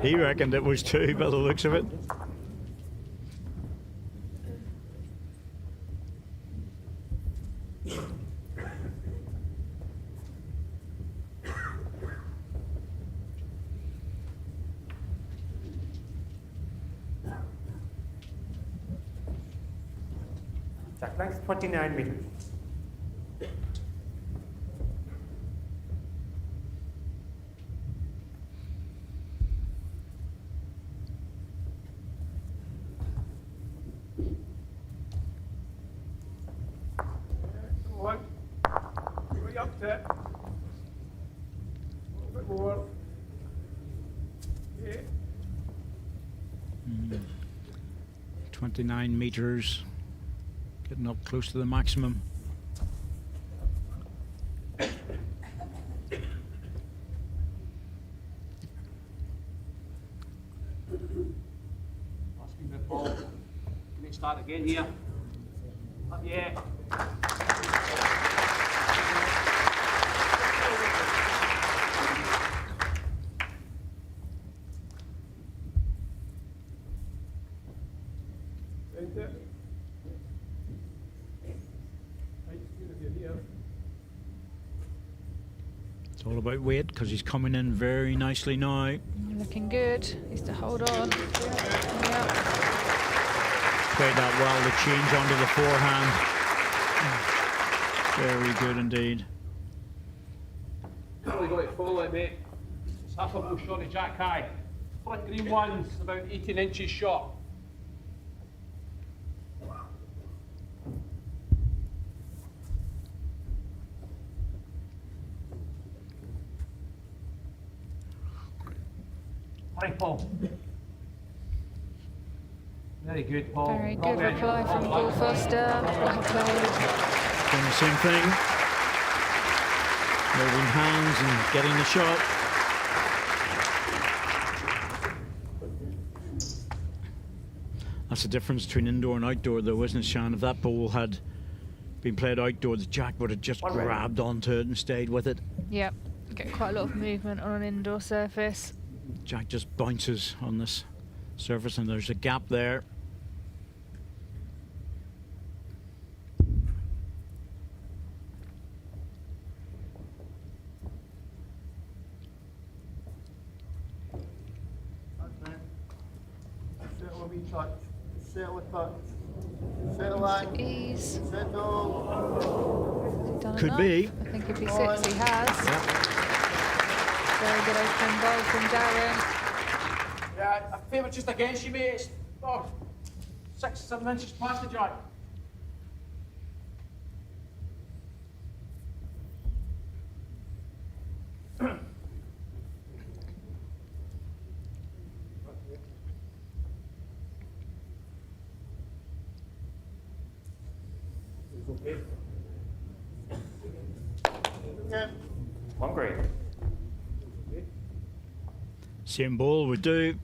He reckoned it was 2 by the looks of it. Jack length 29 meters. Come on. Way up to it. A little bit more. Yeah. 29 meters. Getting up close to the maximum. Last wee bit ball. Let me start again here. Up, yeah. Right there. Right, good of you here. It's all about weight because he's coming in very nicely now. Looking good. Needs to hold on. Yeah. Played that well, the change onto the forehand. Very good indeed. Really got to follow it, mate. It's half a ball short of Jack High. Front green one's about 18 inches short. Right, Paul. Very good, Paul. Very good reply from Paul Foster. Well played. Doing the same thing. Moving hands and getting the shot. That's the difference between indoor and outdoor though, isn't it, Sean? If that ball had been played outdoor, the jack would have just grabbed onto it and stayed with it. Yep. Get quite a lot of movement on an indoor surface. Jack just bounces on this surface, and there's a gap there. Settle a wee touch. Settle a touch. Settle line. Ease. Settle. Has he done Could enough? be. I think if he sits, he has. Very good open ball from Darren. Yeah, I favour just against you, mate. It's 6, 7 inches past the Jack. One green. Same ball would do.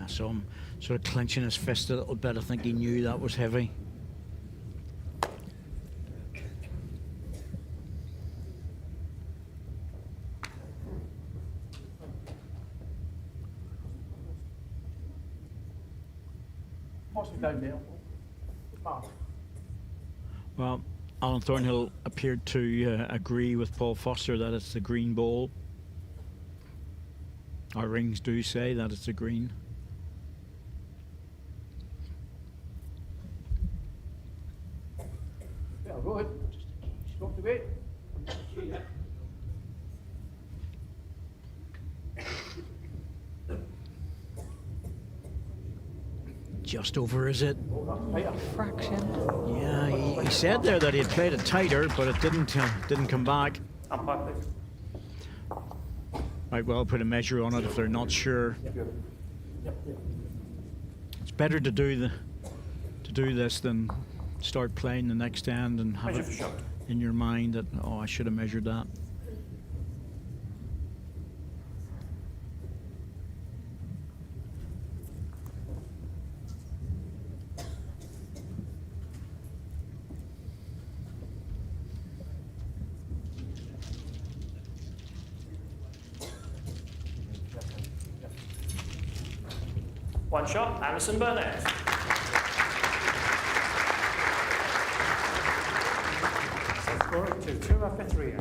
I saw him sort of clenching his fist a little bit. I think he knew that was heavy. Possibly down there. Well, Alan Thornhill appeared to agree with Paul Foster that it's the green ball. Our rings do say that it's a green. Yeah, go ahead. Stop the weight. Just over, is it? Fraction. Yeah, he said there that he had played it tighter, but it didn't come back. Umpire, please. Might well put a measure on it if they're not sure. It's better to do this than start playing the next end and have Measure it for shot. in your mind that, oh, I should have measured that. One shot, Alison Burnett. Score it to 2 after 3.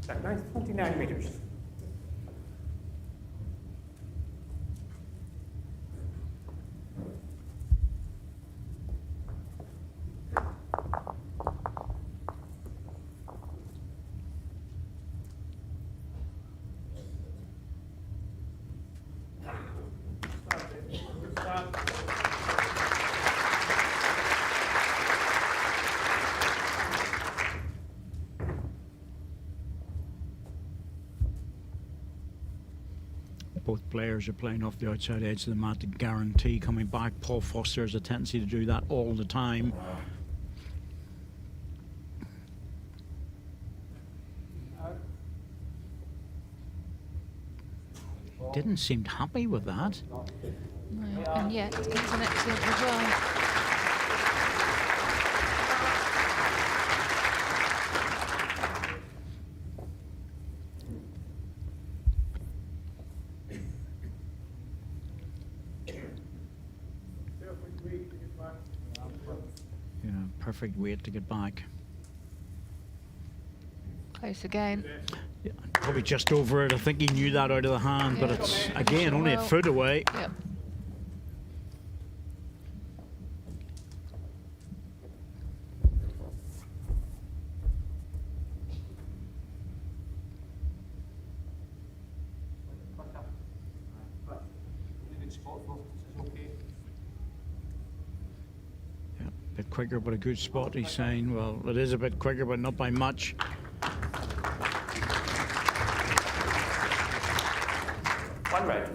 That nice 29 meters. Both players are playing off the outside edge of the mat to guarantee coming back. Paul Foster has a tendency to do that all the time. Didn't seem happy with that. No, and yet he's an excellent as well. Yeah, perfect weight to get back. Close again. Yeah, probably just over it. I think he knew that out of the hand, but Yeah. it's again only a Well. foot away. Yep. Yeah, a bit quicker, but a good spot. He's saying, well, it is a bit quicker, but not by much. One red.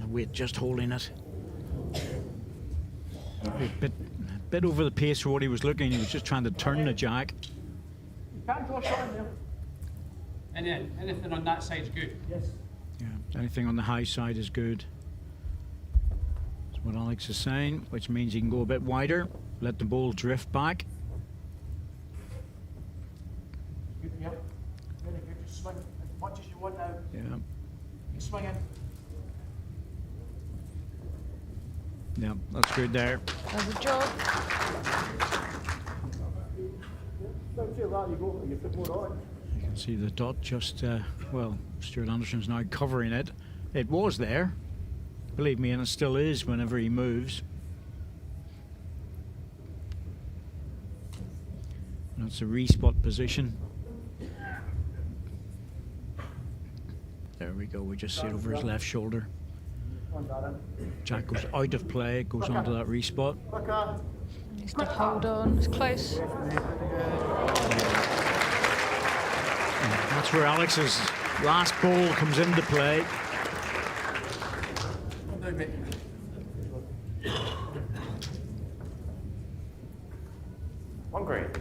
Weight just holding it. A bit over the pace for what he was looking. He was just trying to turn the jack. You can't draw a shot in there. And then anything on that side's good. Yes. Yeah, anything on the high side is good. That's what Alex is saying, which means he can go a bit wider, let the ball drift back. Good, yep. Very good. Just swing as much as you want now. Yeah. Keep swinging. Yeah, that's good there. There's a job. Don't feel that, you go, you put more on. You can see the dot just, well, Stuart Anderson's now covering it. It was there, believe me, and it still is whenever he moves. That's a respot position. There we go, we just see it over his left shoulder. Jack goes out of play, goes onto that respot. Needs to hold on. It's close. That's where Alex's last ball comes into play. One green.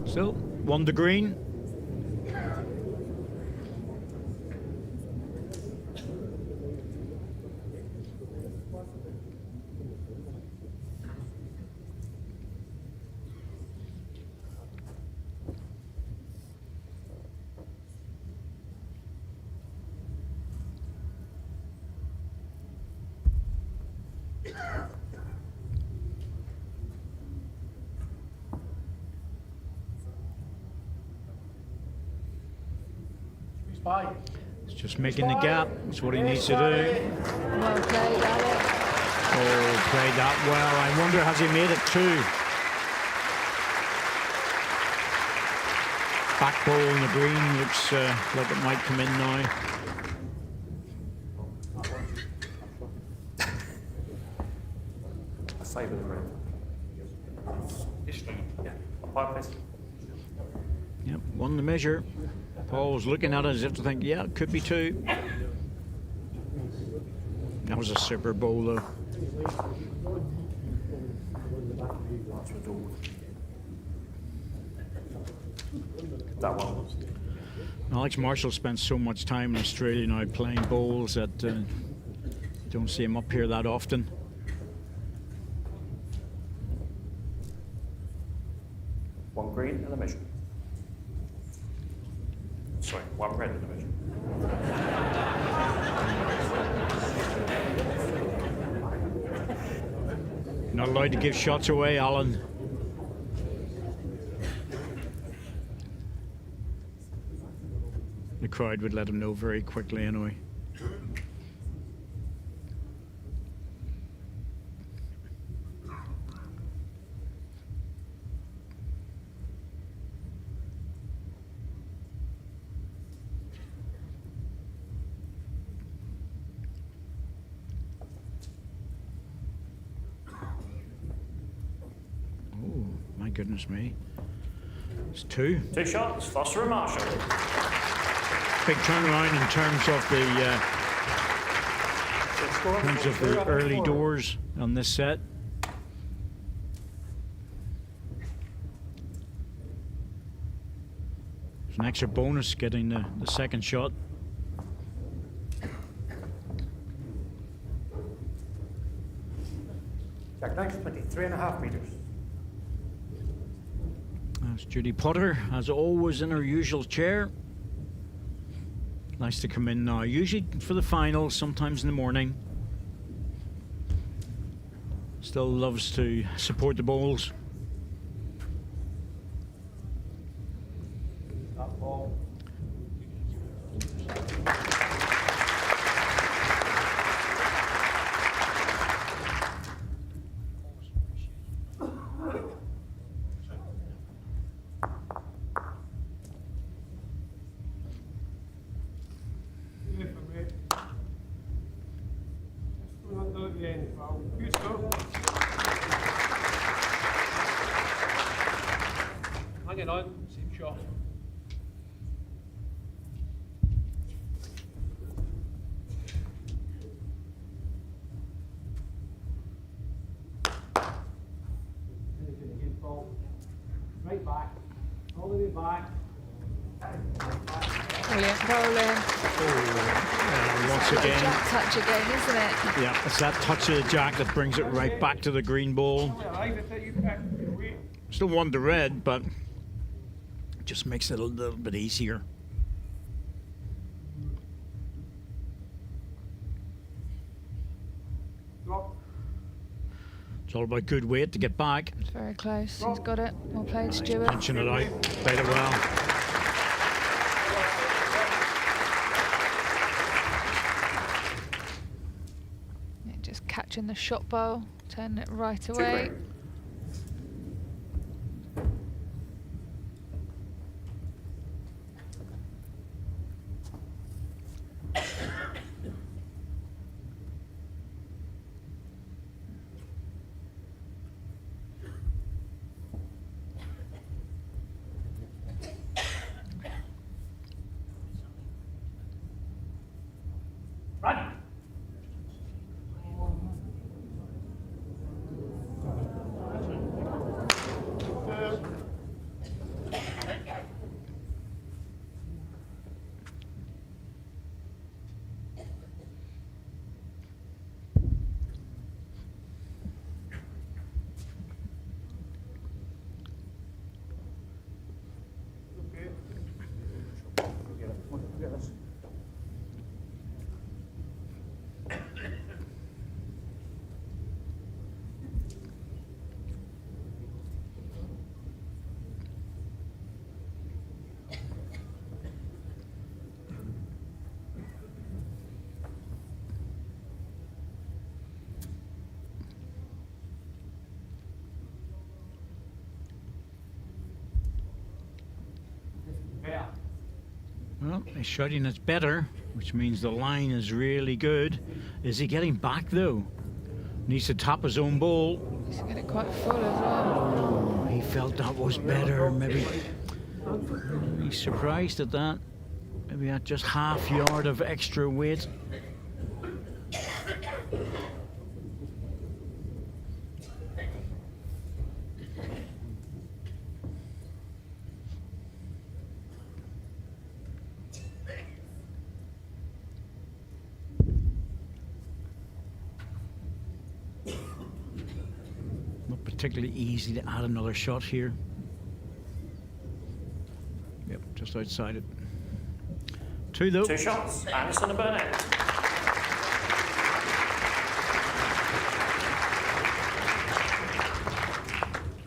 Still, 1 to green. He's just making the gap. That's what he needs to do. Well played, Alex. Oh, played that well. I wonder, has he made it 2? Back ball in the green looks like it might come in now. A save with the red. Yeah. A pipe this. Yep, 1 to measure. Paul's looking at it as if to think, yeah, it could be 2. That was a super bowl, though. That one. Alex Marshall spent so much time in Australia now playing bowls that don't see him up here that often. One green and a measure. Sorry, one red and a measure. Not allowed to give shots away, Alan. The crowd would let him know very quickly anyway. Oh, my goodness me. It's 2. 2 shots, Foster and Marshall. Big turnaround in terms of the early doors on this set. There's an extra bonus getting the second shot. Jack, next 23.5 meters. That's Judy Potter, as always, in her usual chair. Nice to come in now. Usually for the final, sometimes in the morning. Still loves to support the bowls. That ball. Hanging on, same shot. Right back, all the way back. Brilliant bowling. Once again. Jack touch again, isn't it? Yeah, it's that touch of the jack that brings it right back to the green ball. Still one to red, but it just makes it a little bit easier. It's all about good weight to get back. It's very close. He's got it. Well played, Stuart. Pinching it out. Played it well. Yeah, just catching the shot bowl, turning it right away. Well, he's shouting it's better, which means the line is really good. Is he getting back though? Needs to tap his own ball. He's got it quite full as well. Oh, he felt that was better. Maybe he's surprised at that. Maybe at just half yard of extra weight. Particularly easy to add another shot here. Yep, just outside it. Two though. Two shots, Anderson and Burnett.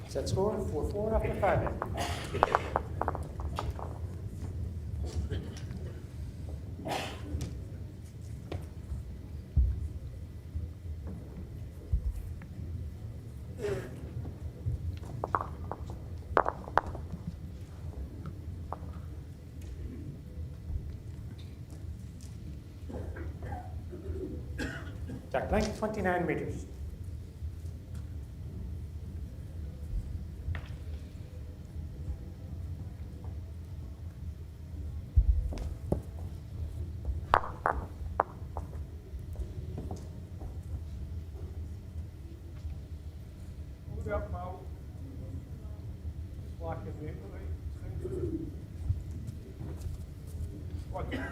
Set score 4-4 after 5. Jack length 29 meters. Up now. Slack in the right.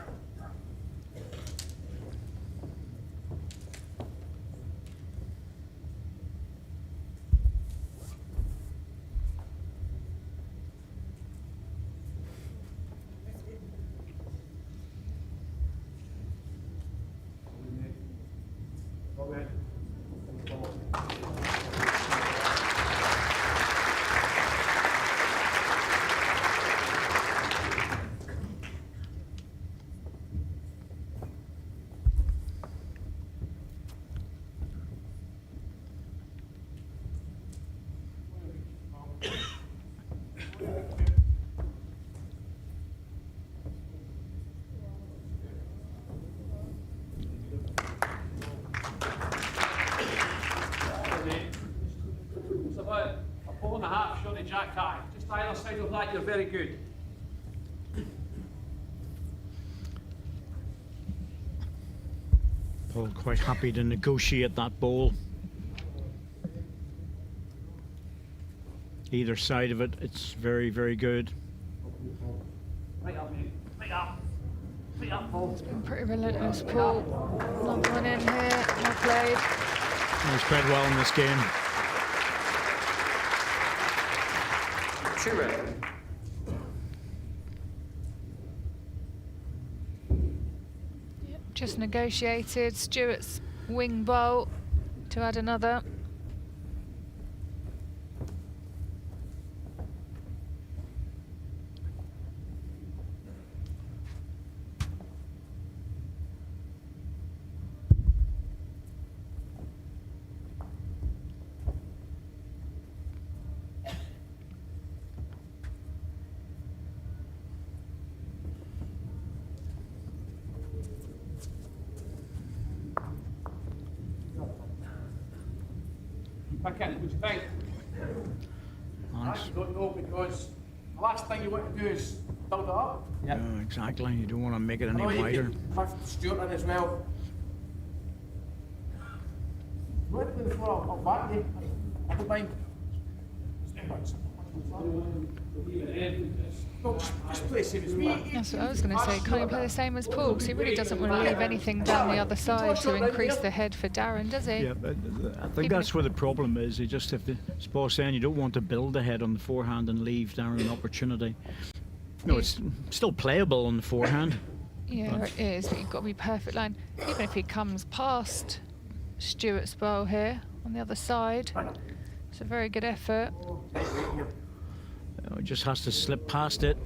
man. It's about a ball and a half short of jack high. Just either side of that, you're very good. Paul quite happy to negotiate that ball. Either side of it, it's very, very good. Right up, mate. Right up. Right up, Paul. It's been pretty relentless, Paul. Not going in here, well played. He's played well in this game. Yep, just negotiated Stewart's wing bowl to add another. Back in, what do you think? Nice. I don't know, because the last thing you want to do is build it up. Yeah, exactly. You don't want to make it any I know you wider. can lift Stuart in as well. You want to play the floor, I'll back you. I don't mind. No, just play safe as me. That's what I was going to say. Can't he play the same as Paul? Because he really doesn't want to leave anything down the other side to increase the head for Darren, does he? Yeah, but I think that's where the problem is. You just have to, as Paul's saying, you don't want to build ahead on the forehand and leave Darren an opportunity. No, it's still playable on the forehand. Yeah, it is, but you've got to be perfect line. Even if he comes past Stewart's bowl here on the other side, it's a very good effort. It just has to slip past it.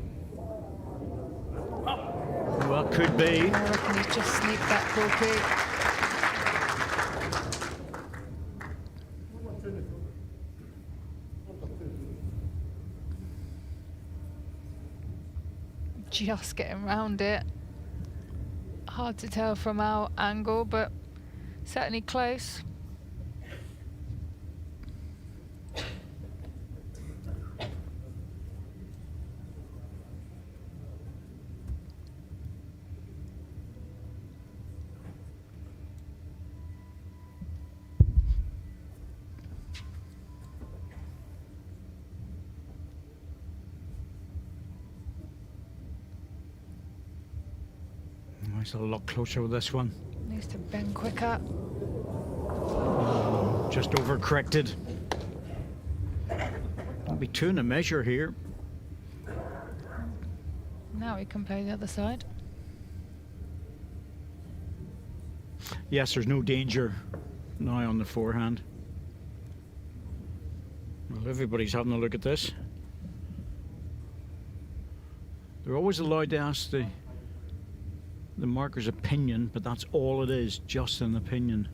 Well, could be. I reckon he's just sneaked that Corky. Just getting round it. Hard to tell from our angle, but certainly close. It's a lot closer with this one. Needs to bend quicker. Just overcorrected. There'll be two in a measure here. Now he can play the other side. Yes, there's no danger now on the forehand. Well, everybody's having a look at this. They're always allowed to ask the marker's opinion, but that's all it is, just an opinion.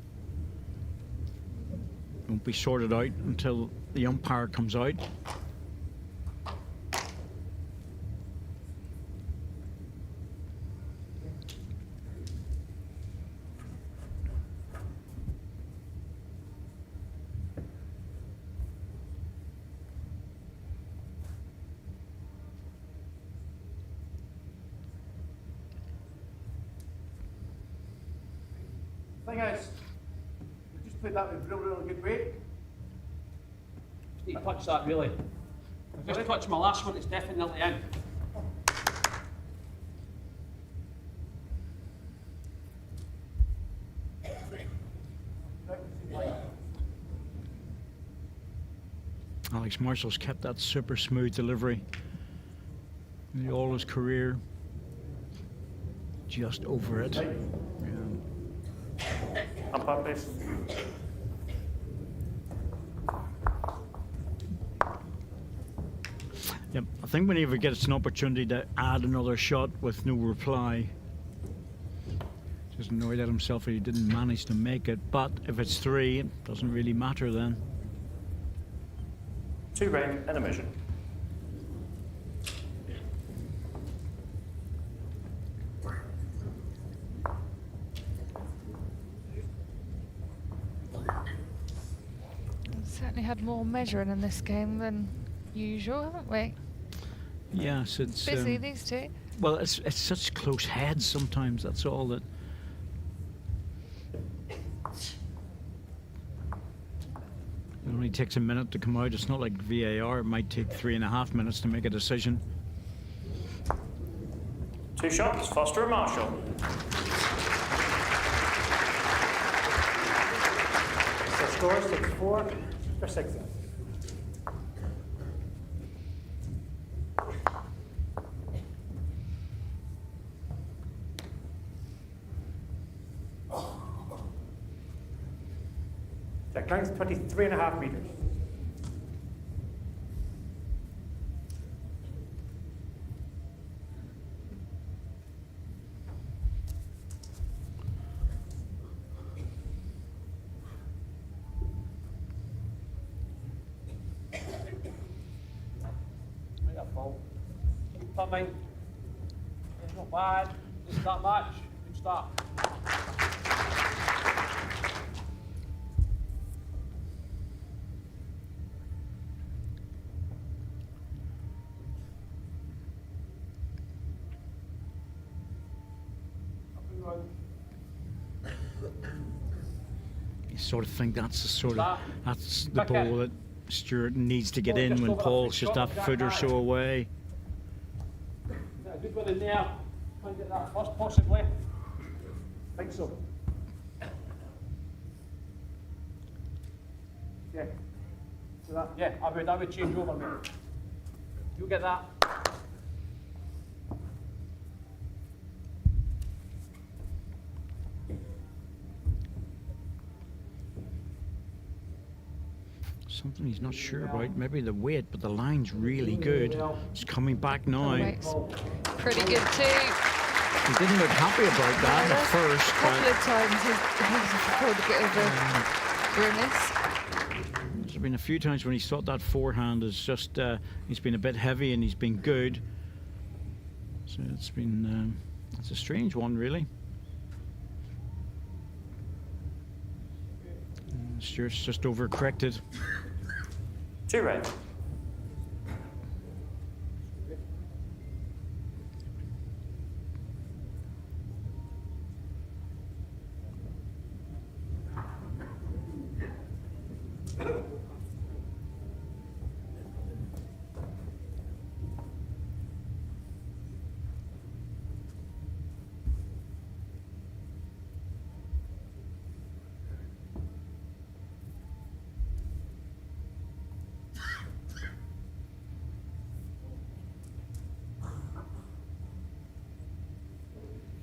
Won't be sorted out until the umpire comes out. Thing is, we just played that with really, really good weight. Just need to touch that, really. I've just touched my last one, it's definitely in. Alex Marshall's kept that super smooth delivery in all his career. Just over it. Yeah. Umpire, please. Yep, I think whenever he gets an opportunity to add another shot with no reply, just annoyed at himself that he didn't manage to make it. But if it's 3, it doesn't really matter then. 2 red and a measure. Certainly had more measuring in this game than usual, haven't we? Yes, it's Busy, these two. well, it's such close heads sometimes. That's all that. It only takes a minute to come out. It's not like VAR. It might take 3.5 minutes to make a decision. 2 shots, Foster and Marshall. So scores 6-4 for 6. That counts 23.5 meters. Make that fall. Keep coming. It's not bad. It's that much. Good start. You sort of think that's the Okay. ball that Stewart needs to get in when Paul's just a foot or so away. Is that a good one in there? Try and get that first, possibly. Think so. Yeah. So that, yeah, I would change over, mate. You get that. Something he's not sure about. Maybe the weight, but the line's really good. It's coming back now. Weight's pretty good too. He didn't look happy about that at first, A couple but of times he's pulled a bit of a grimace. there's been a few times when he's thought that forehand is just he's been a bit heavy and he's been good. So it's been it's a strange one, really. Stewart's just overcorrected. 2 red.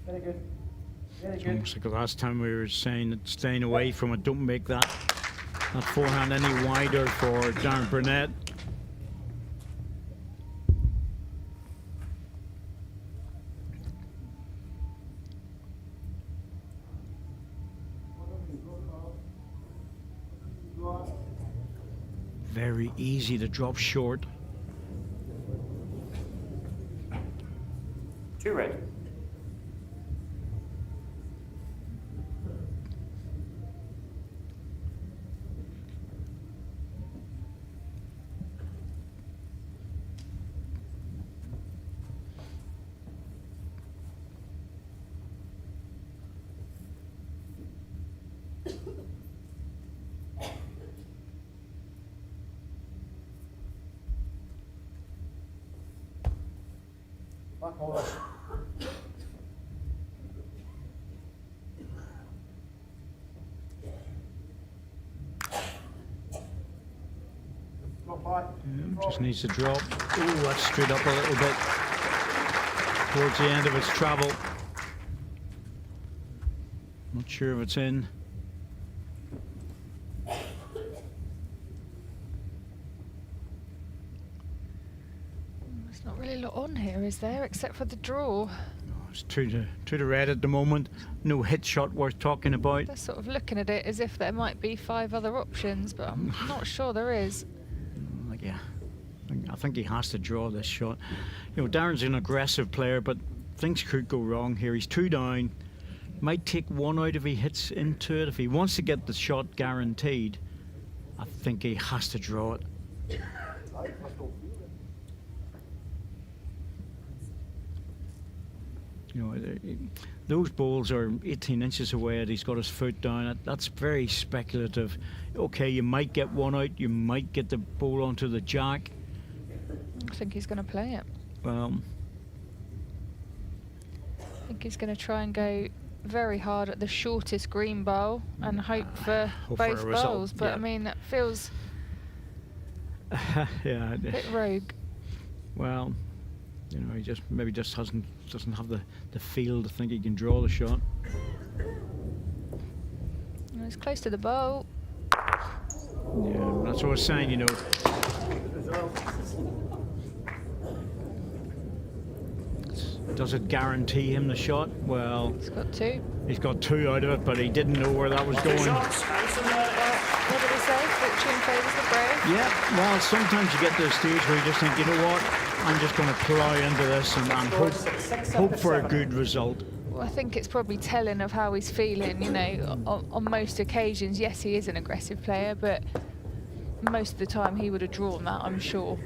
Very good. Very It's good. almost like the last time we were saying that staying away from it, don't make that forehand any wider for Darren Burnett. Very easy to drop short. 2 red. Back over. Drop by. Just needs to drop. Ooh, that's straight up a little bit towards the end of its travel. Not sure if it's in. is there except for the draw? It's to the red at the moment. No hit shot worth talking about. They're sort of looking at it as if there might be 5 other options, but I'm not sure there is. Yeah, I think he has to draw this shot. You know, Darren's an aggressive player, but things could go wrong here. He's 2 down. Might take 1 out if he hits into it. If he wants to get the shot guaranteed, I think he has to draw it. You know, those balls are 18 inches away and he's got his foot down. That's very speculative. Okay, you might get 1 out, you might get the ball onto the jack. I think he's going to play it. Well, I think he's going to try and go very hard at the shortest green bowl and hope for both bowls. But yeah. I mean, that feels yeah, a bit rogue. Well, you know, he maybe just doesn't have the feel to think he can draw the shot. Well, it's close to the bowl. Yeah, that's what I was saying, you know. Does it guarantee him the shot? Well, he's got 2. He's got 2 out of it, but he didn't know where that was going. What did he say? Fortune favours the brave? Yeah, well, sometimes you get to a stage where you just think, you know what, I'm just going to plough into this and hope for a good result. Well, I think it's probably telling of how he's feeling, you know, on most occasions. Yes, he is an aggressive player, but most of the time he would have drawn that, I'm sure.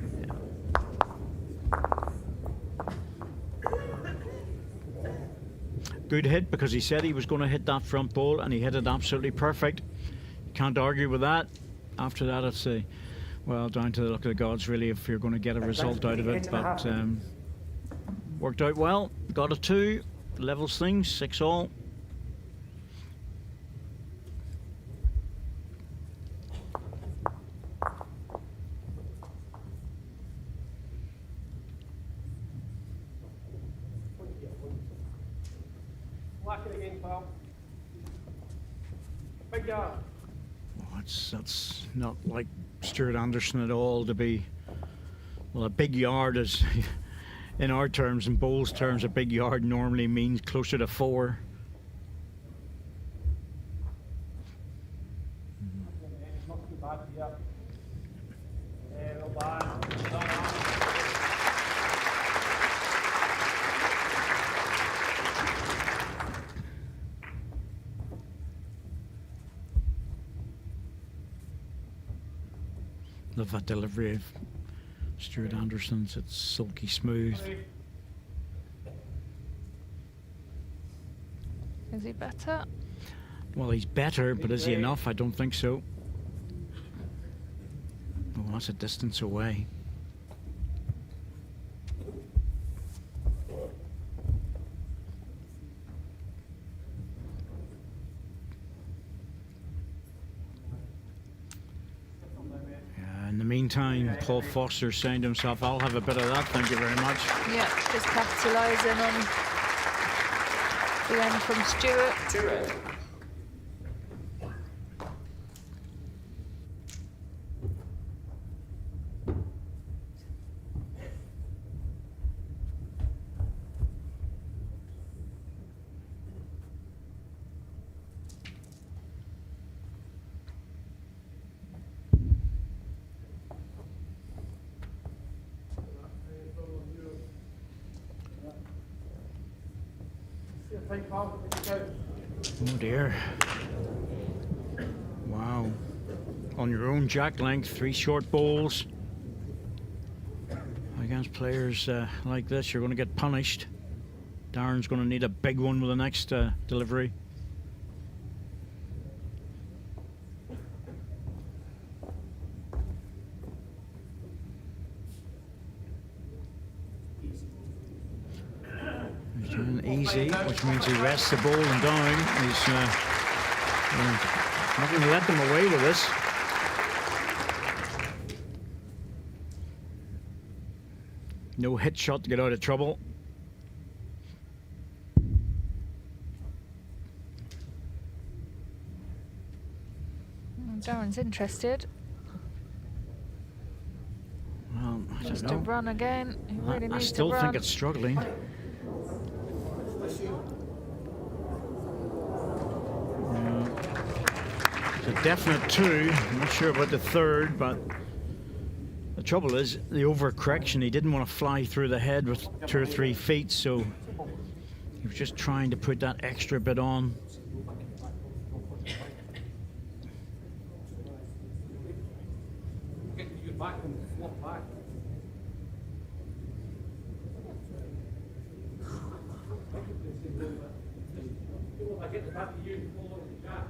Good hit, because he said he was going to hit that front ball and he hit it absolutely perfect. You can't argue with that. After that, it's well, down to the luck of the gods, really, if you're going to get a result out of it. But worked out well. Got a 2. Levels things. 6-all. Whack it again, pal. Big yard. Well, that's not like Stuart Anderson at all to be. Well, a big yard is, in our terms, in bowls terms, a big yard normally means closer to 4. Not too bad here. Yeah, not bad. Love that delivery of Stuart Anderson's. It's silky smooth. Is he better? Well, he's better, but is he enough? I don't think so. Oh, that's a distance away. In the meantime, Paul Foster saying to himself, I'll have a bit of that, thank you very much. Yeah, just capitalising on the end from Stuart. 2 red. Oh dear. Wow. On your own jack length, 3 short bowls. Against players like this, you're going to get punished. Darren's going to need a big one with the next delivery. He's doing easy, which means he rests the ball and down. He's not going to let them away with this. No hit shot to get out of trouble. Darren's interested. Well, Has to run again. He really I needs still to run. think it's struggling. It's a definite 2. I'm not sure about the 3rd, but the trouble is the overcorrection. He didn't want to fly through the head with 2 or 3 feet, so he was just trying to put that extra bit on. Get your back and flop back. I get the back of you and pull over the jack.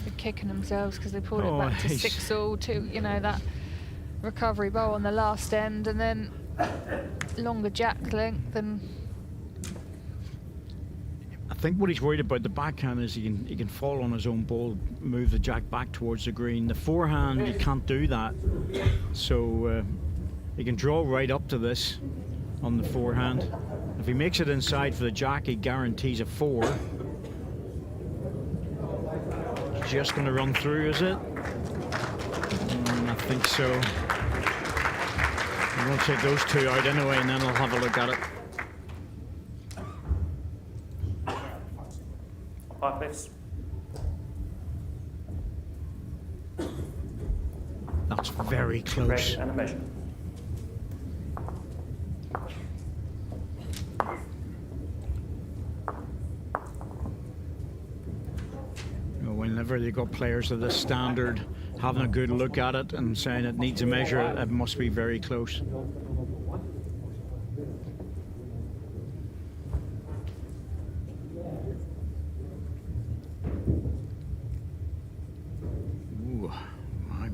They're kicking themselves because they pulled it Oh, back to he's- 6-all to, you know, that recovery bowl on the last end, and then longer jack length. And I think what he's worried about the backhand is he can fall on his own ball, move the jack back towards the green. The forehand, he can't do that. So he can draw right up to this on the forehand. If he makes it inside for the jack, he guarantees a 4. Just going to run through, is it? I think so. I'm going to take those 2 out anyway, and then I'll have a look at it. Back lifts. That's very close. Break and a measure. Whenever you've got players of this standard having a good look at it and saying it needs a measure, it must be very close. Ooh, my.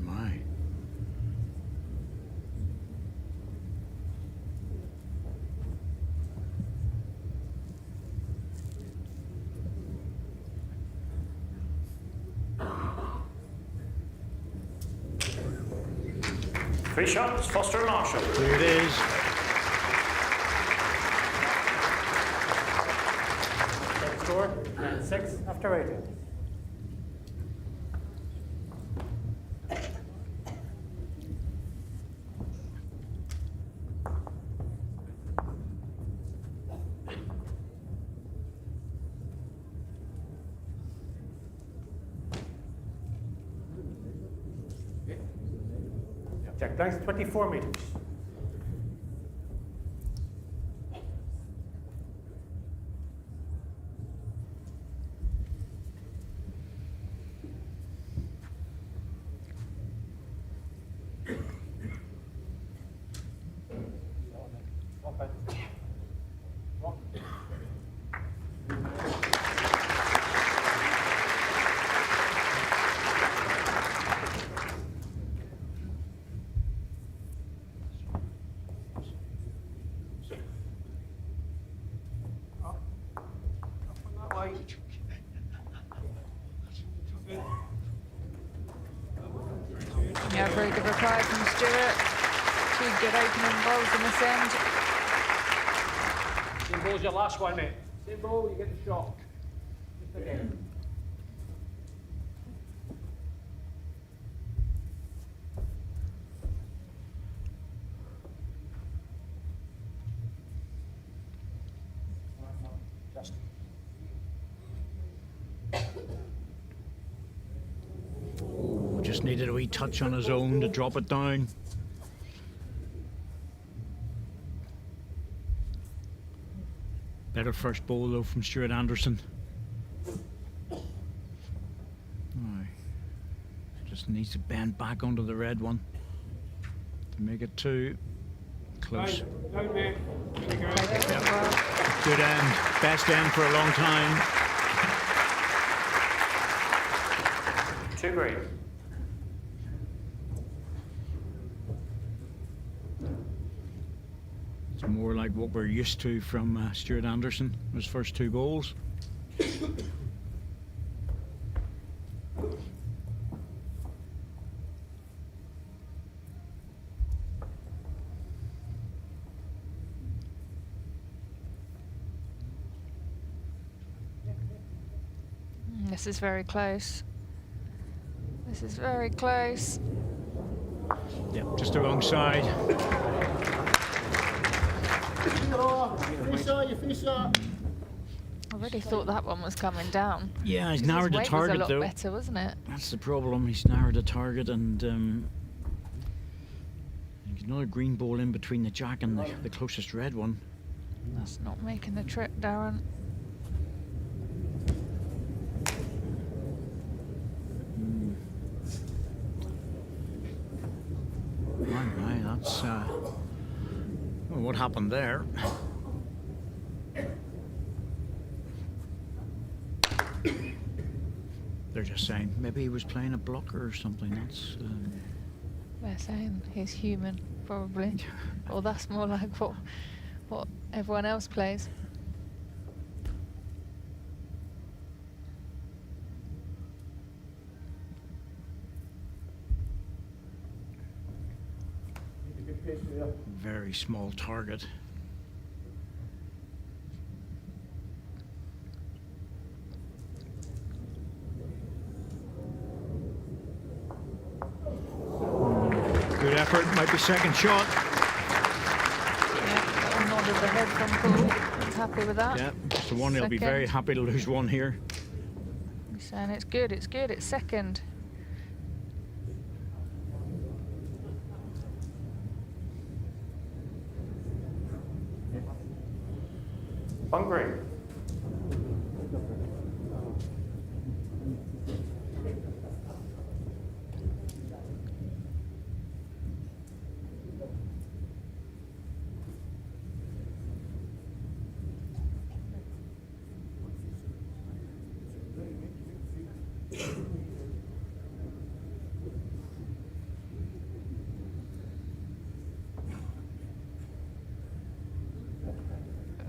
Three shots, Foster and Marshall. Here it is. Score and 6 after rating. Jack length 24 meters. yeah, very good reply from Stuart. 2 good opening bowls in this end. Same ball's your last one, mate. Same ball, you get the shot. Just again. Just needed a wee touch on his own to drop it down. Better first ball though from Stuart Anderson. Just needs to bend back onto the red one to make it 2. Close. Down, mate. Played it really well. Good end. Best end for a long time. 2 green. It's more like what we're used to from Stuart Anderson, his first 2 bowls. This is very close. This is very close. Yep, just alongside. I really thought that one was coming down. Yeah, he's His narrowed the weight target was a though. lot better, wasn't it? That's the problem. He's narrowed the target, and there's another green ball in between the jack and the closest red one. That's not making the trip, Darren. Right, that's well, what happened there. They're just saying maybe he was playing a blocker or something. That's They're saying he's human, probably. Or that's more like what everyone else plays. very small target. Good effort, might be second shot. Yeah, a nod of the head from Paul. He's happy with that. Yeah, it's the one he'll be very happy to lose one here. He's saying it's good, it's second. Bunkering.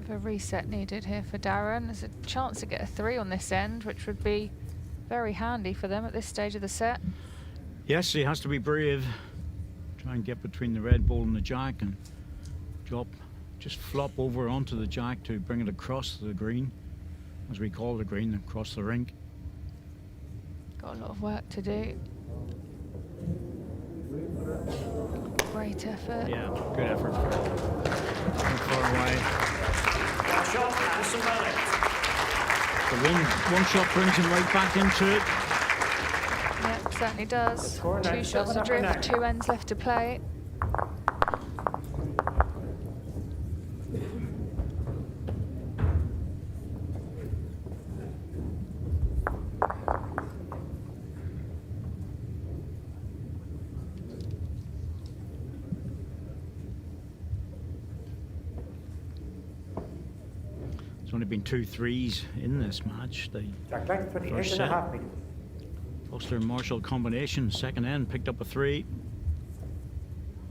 A reset needed here for Darren. There's a chance to get a 3 on this end, which would be very handy for them at this stage of the set. Yes, he has to be brave. Try and get between the red ball and the jack and drop, just flop over onto the jack to bring it across the green, as we call the green, across the rink. Got a lot of work to do. Great effort. Yeah, good effort. Not far away. Shot, Alison Burnett. The one shot brings him right back into it. Yep, certainly does. Score now, 2 shots 7 adrift, after 2 ends left to play. There's only been 2 threes in this match. The Jack length, 28 first and a set, half meters. Foster and Marshall combination, second end, picked up a 3.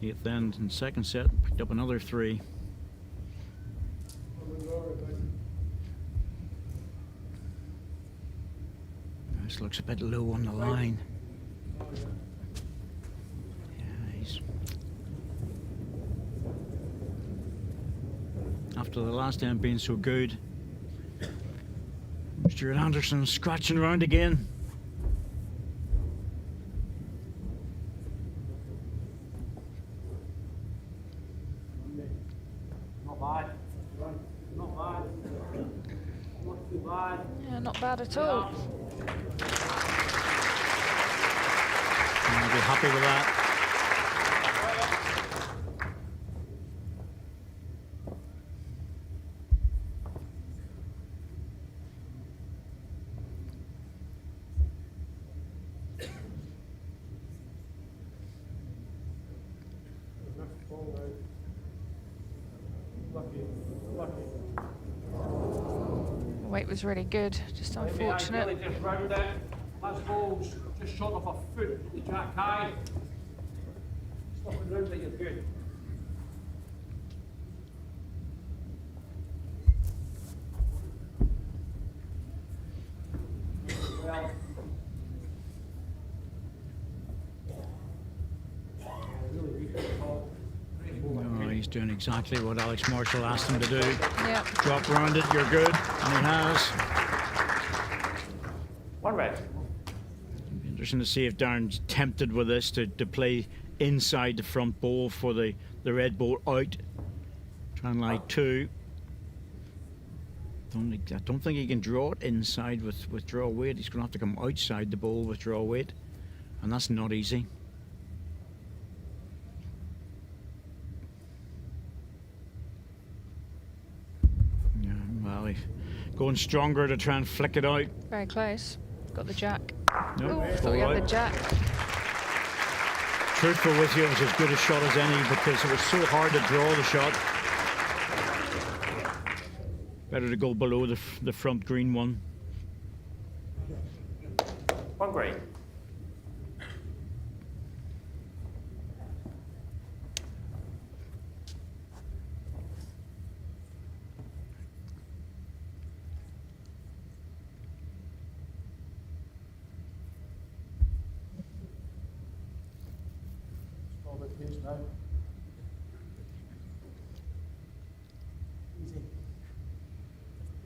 8th end and second set, picked up another 3. This looks a bit low on the line. Yeah, he's... After the last end being so good, Stuart Anderson scratching around again. Not bad. Not bad. Not too bad. Yeah, not bad at all. I'll be happy with that. The weight was really good, just unfortunate. Ideally just round it. Last ball's just short of a foot, the jack high. Stop and round it, you're good. Well. Oh, he's doing exactly what Alex Marshall asked him to do. Yeah. Drop around it, you're good, and he has. One red. It'll be Interesting to see if Darren's tempted with this to play inside the front bowl for the red ball out. Trying like 2. I don't think he can draw it inside with draw weight. He's going to have to come outside the bowl with draw weight, and that's not easy. Yeah, well, he's going stronger to try and flick it out. Very close. Got the jack. No, Ooh, thought we had the jack. Truthful with you, it was as good a shot as any because it was so hard to draw the shot. Better to go below the front green one. 1 green. All the pace now. Easy.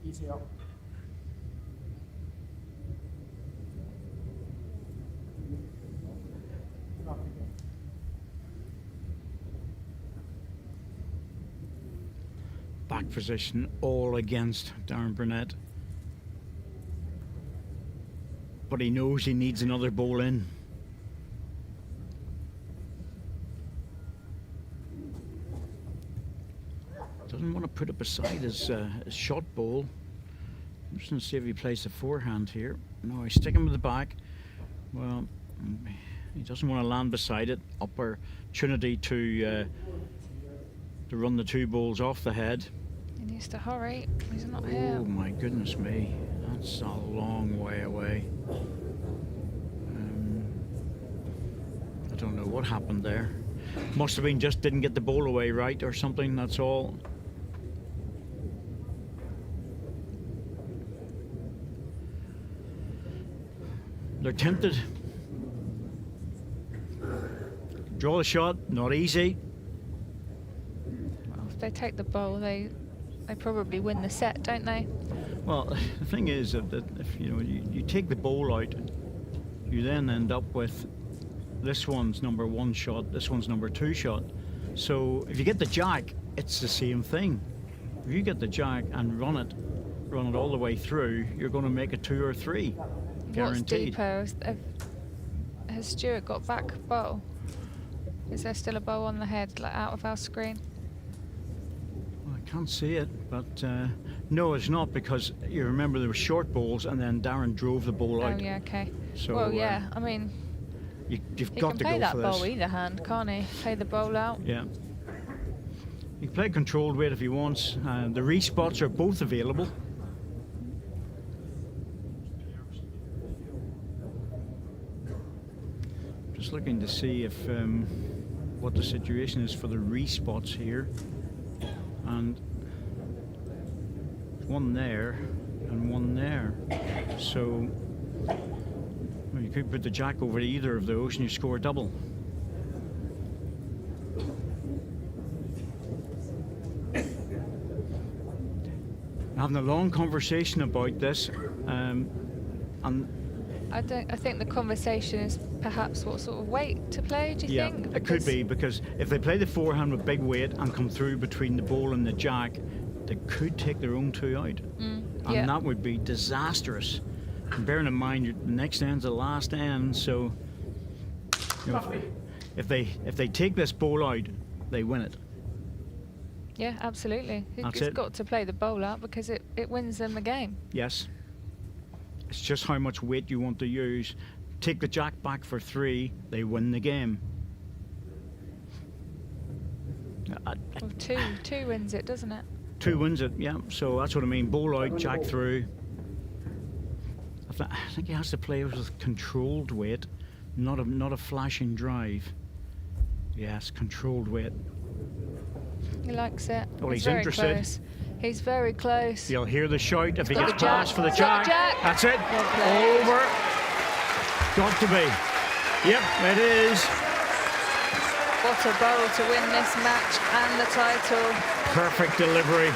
Easy up. Up again. Back position all against Darren Burnett. But he knows he needs another bowl in. Doesn't want to put it beside his shot bowl. I'm just going to see if he plays the forehand here. No, he's sticking with the back. Well, he doesn't want to land beside it. Opportunity to run the 2 balls off the head. He needs to hurry. He's not here. Oh my goodness me, that's a long way away. I don't know what happened there. Must have been just didn't get the ball away right or something, that's all. They're tempted. Draw the shot, not easy. Well, if they take the bowl, they probably win the set, don't they? Well, the thing is that if you take the bowl out, you then end up with this one's number 1 shot, this one's number 2 shot. So if you get the jack, it's the same thing. If you get the jack and run it all the way through, you're going to make a 2 or 3, guaranteed. What's deeper? Has Stuart got back bowl? Is there still a bowl on the head, like out of our screen? Well, I can't see it, but no, it's not, because you remember there were short bowls and then Darren drove the bowl out. Oh yeah, okay. So, well, yeah, I mean, you've he got can to play go that for this. bowl either hand, can't he? Play the bowl out. Yeah. He can play controlled weight if he wants. The respots are both available. Just looking to see if what the situation is for the respots here. And one there and one there. So well, you could put the jack over to either of those and you score a double. Having a long conversation about this, and I think the conversation is perhaps what sort of weight to play. Do you think? Yeah, it could be, because if they play the forehand with big weight and come through between the bowl and the jack, they could take their own 2 out, and that would be disastrous. And bearing in mind, the next end's the last end, so if they take this bowl out, they win it. Yeah, absolutely. That's He's it. got to play the bowl out because it wins them the game. Yes. It's just how much weight you want to use. Take the jack back for 3, they win the game. Well, two wins it, doesn't it? 2 wins it, yeah. So that's what I mean. Bowl out, jack through. I think he has to play with controlled weight, not a flashing drive. Yes, controlled weight. He likes it. Well, he's very interested. Close. He's very close. You'll hear the shout if he got gets the jack. past for the He's got jack. the jack. That's it. Well played. Over. Got to be. Yep, it is. What a bowl to win this match and the title. Perfect delivery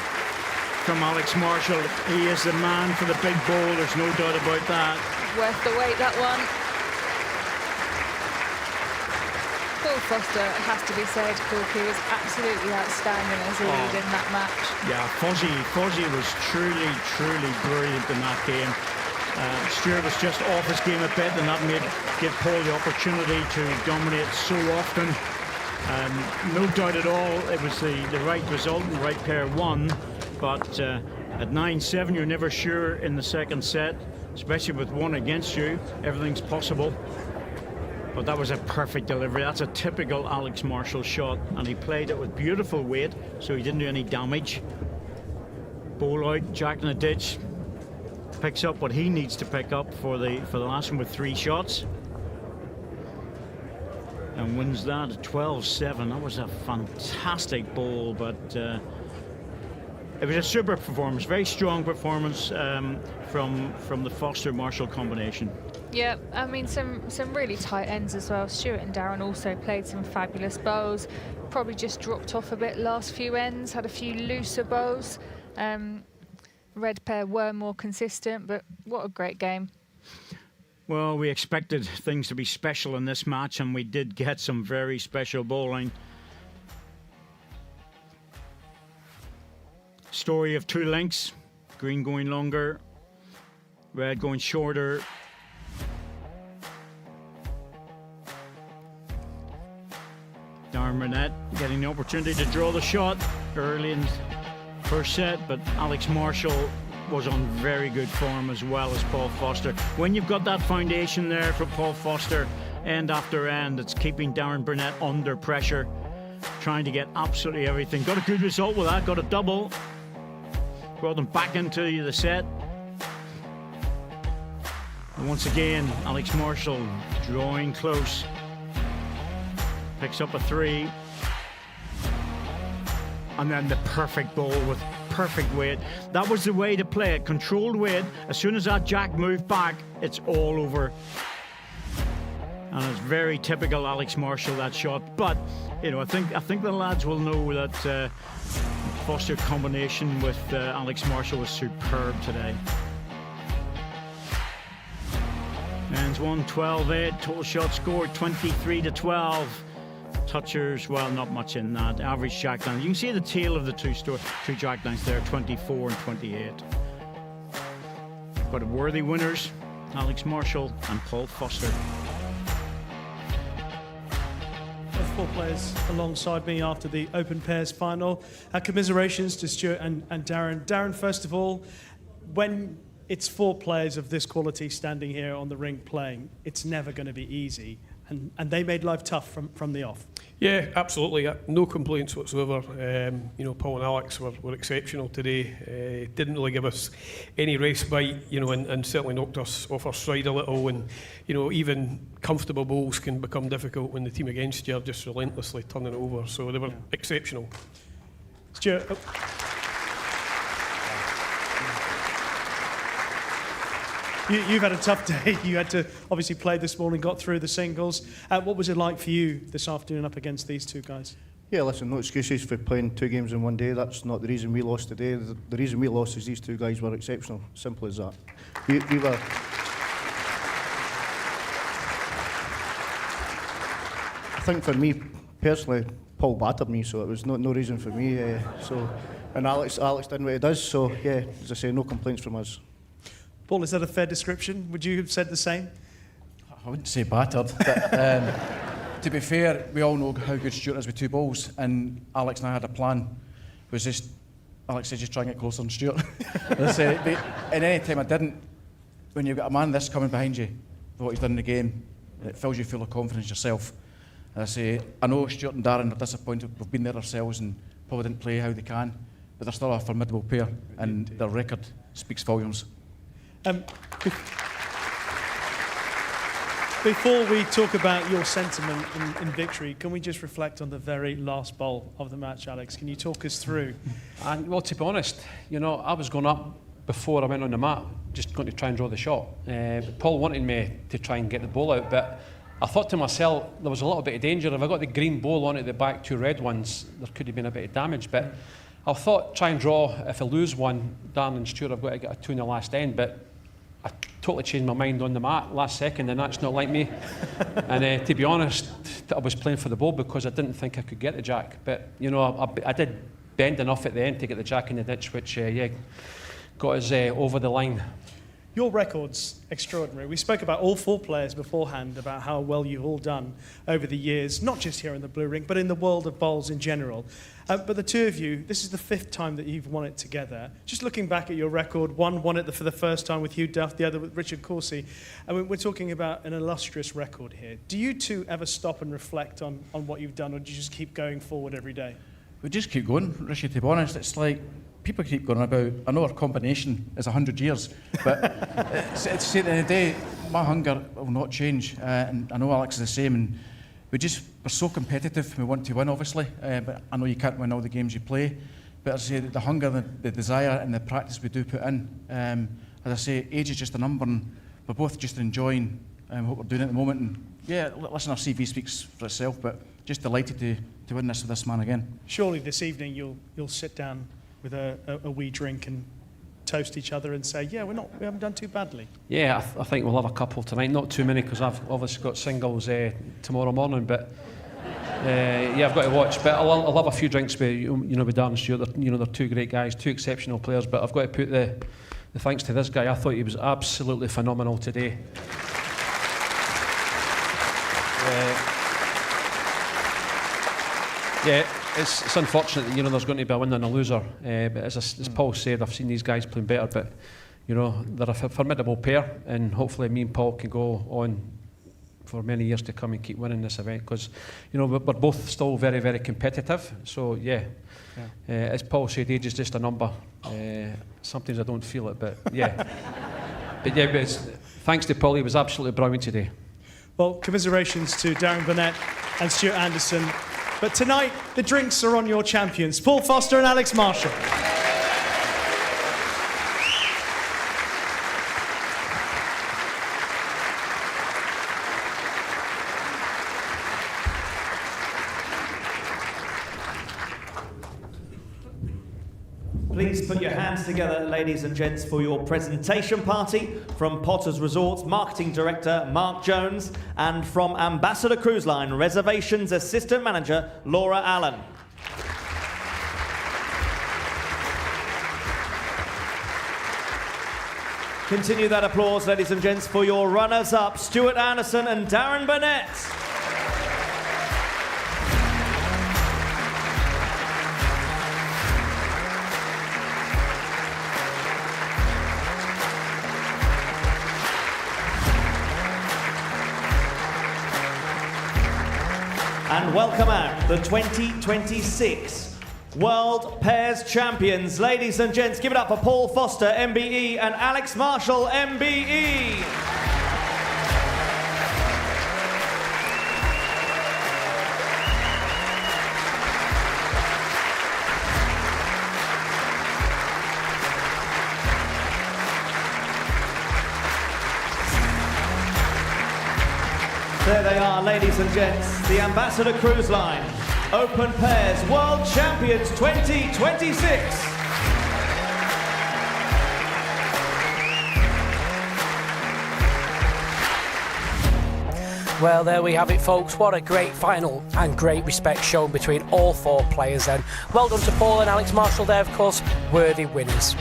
from Alex Marshall. He is the man for the big bowl. There's no doubt about that. Worth the wait, that one. Paul Foster, it has to be said, Corky was absolutely outstanding as a lead in that match. Yeah, Fozzie was truly, truly brilliant in that game. Stuart was just off his game a bit, and that gave Paul the opportunity to dominate so often. No doubt at all, it was the right result, and the right pair won. But at 9-7, you're never sure in the second set, especially with one against you. Everything's possible. But that was a perfect delivery. That's a typical Alex Marshall shot, and he played it with beautiful weight, so he didn't do any damage. Bowl out, jack in the ditch, picks up what he needs to pick up for the last one with 3 shots, and wins that at 12-7. That was a fantastic bowl, but it was a super performance, very strong performance from the Foster-Marshall combination. Yeah, I mean, some really tight ends as well. Stuart and Darren also played some fabulous bowls. Probably just dropped off a bit last few ends, had a few looser bowls. Red pair were more consistent, but what a great game. Well, we expected things to be special in this match, and we did get some very special bowling. Story of 2 lengths, green going longer, red going shorter. Darren Burnett getting the opportunity to draw the shot early in the first set, but Alex Marshall was on very good form as well as Paul Foster. When you've got that foundation there for Paul Foster, end after end, it's keeping Darren Burnett under pressure, trying to get absolutely everything. Got a good result with that, got a double, brought them back into the set. And once again, Alex Marshall drawing close. Picks up a 3. And then the perfect ball with perfect weight. That was the way to play it. Controlled weight. As soon as that jack moved back, it's all over. And it's very typical Alex Marshall, that shot. But, you know, I think the lads will know that Foster combination with Alex Marshall was superb today. Ends 1-12-8. Total shot scored 23-12. Touchers, well, not much in that. Average jack lines. You can see the tail of the two jack lines there, 24 and 28. But worthy winners, Alex Marshall and Paul Foster. Four players alongside me after the Open Pairs final. Commiserations to Stuart and Darren. Darren, first of all, when it's 4 players of this quality standing here on the rink playing, it's never going to be easy. And they made life tough from the off. Yeah, absolutely. No complaints whatsoever. You know, Paul and Alex were exceptional today. Didn't really give us any respite, you know, and certainly knocked us off our stride a little. And, you know, even comfortable bowls can become difficult when the team against you are just relentlessly turning it over. So they were exceptional. Stuart. You've had a tough day. You had to obviously play this morning, got through the singles. What was it like for you this afternoon up against these 2 guys? Yeah, listen, no excuses for playing 2 games in one day. That's not the reason we lost today. The reason we lost is these 2 guys were exceptional. Simple as that. We were... I think for me, personally, Paul battered me, so it was no reason for me. And Alex did what he does, so yeah, as I say, no complaints from us. Paul, is that a fair description? Would you have said the same? I wouldn't say battered, but to be fair, we all know how good Stuart is with 2 balls, and Alex and I had a plan. It was just, Alex said, just try and get closer than Stuart. And any time I didn't, when you've got a man this coming behind you, for what he's done in the game, it fills you full of confidence yourself. And I say, I know Stuart and Darren are disappointed, we've been there ourselves and probably didn't play how they can, but they're still a formidable pair, and their record speaks volumes. Before we talk about your sentiment in victory, can we just reflect on the very last bowl of the match, Alex? Can you talk us through? And well, to be honest, you know, I was going up before I went on the mat, just going to try and draw the shot. Paul wanted me to try and get the ball out, but I thought to myself, there was a little bit of danger. If I got the green ball on at the back, 2 red ones, there could have been a bit of damage. But I thought, try and draw. If I lose one, Darren and Stuart, I've got to get a 2 in the last end. But I totally changed my mind on the mat last second, and that's not like me. And to be honest, I was playing for the ball because I didn't think I could get the jack. But, you know, I did bend enough at the end to get the jack in the ditch, which, got us over the line. Your record's extraordinary. We spoke about all 4 players beforehand, about how well you've all done over the years, not just here in the Blue Ring, but in the world of bowls in general. But the two of you, this is the 5th time that you've won it together. Just looking back at your record, one won it for the first time with Hugh Duff, the other with Richard Coursey. And we're talking about an illustrious record here. Do you two ever stop and reflect on what you've done, or do you just keep going forward every day? We just keep going, Rishi, to be honest. It's like, people keep going about, I know our combination is 100 years, but it's at the end of the day, my hunger will not change. And I know Alex is the same, and we're so competitive. We want to win, obviously, but I know you can't win all the games you play. But as I say, the hunger, the desire, and the practice we do put in, as I say, age is just a number, and we're both just enjoying what we're doing at the moment. And yeah, listen, our CV speaks for itself, but just delighted to win this with this man again. Surely this evening you'll sit down with a wee drink and toast each other and say, yeah, we haven't done too badly. Yeah, I think we'll have a couple tonight. Not too many, because I've obviously got singles tomorrow morning, but I've got to watch. But I'll have a few drinks with with Darren Stewart. They're 2 great guys, 2 exceptional players. But I've got to put the thanks to this guy. I thought he was absolutely phenomenal today. It's unfortunate that there's going to be a winner and a loser. But as Paul said, I've seen these guys playing better, but they're a formidable pair, and hopefully me and Paul can go on for many years to come and keep winning this event, because we're both still very, very competitive. So as Paul said, age is just a number. Sometimes I don't feel it, but but thanks to Paul, he was absolutely brilliant today. Well, commiserations to Darren Burnett and Stuart Anderson. But tonight, the drinks are on your champions, Paul Foster and Alex Marshall. Please put your hands together, ladies and gents, for your presentation party from Potters Resorts Marketing Director Mark Jones, and from Ambassador Cruise Line Reservations Assistant Manager Laura Allen. Continue that applause, ladies and gents, for your runners-up, Stuart Anderson and Darren Burnett. And welcome out the 2026 World Pairs Champions. Ladies and gents, give it up for Paul Foster, MBE, and Alex Marshall, MBE. There they are, ladies and gents, the Ambassador Cruise Line Open Pairs World Champions 2026. Well, there we have it, folks. What a great final, and great respect shown between all 4 players then. Well done to Paul and Alex Marshall there, of course, worthy winners.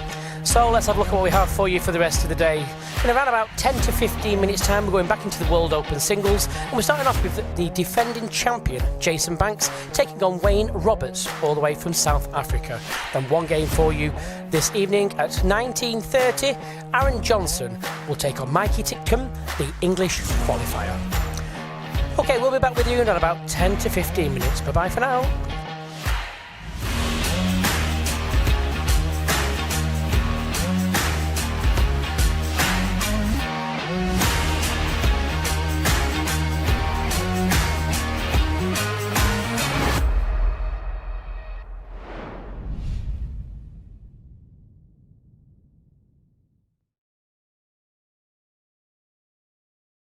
So let's have a look at what we have for you for the rest of the day. In around about 10 to 15 minutes time, we're going back into the World Open singles, and we're starting off with the defending champion, Jason Banks, taking on Wayne Roberts, all the way from South Africa. Then one game for you this evening at 19:30, Aaron Johnson will take on Mikey Titcombe, the English qualifier. Okay, we'll be back with you in about 10 to 15 minutes. Bye-bye for now.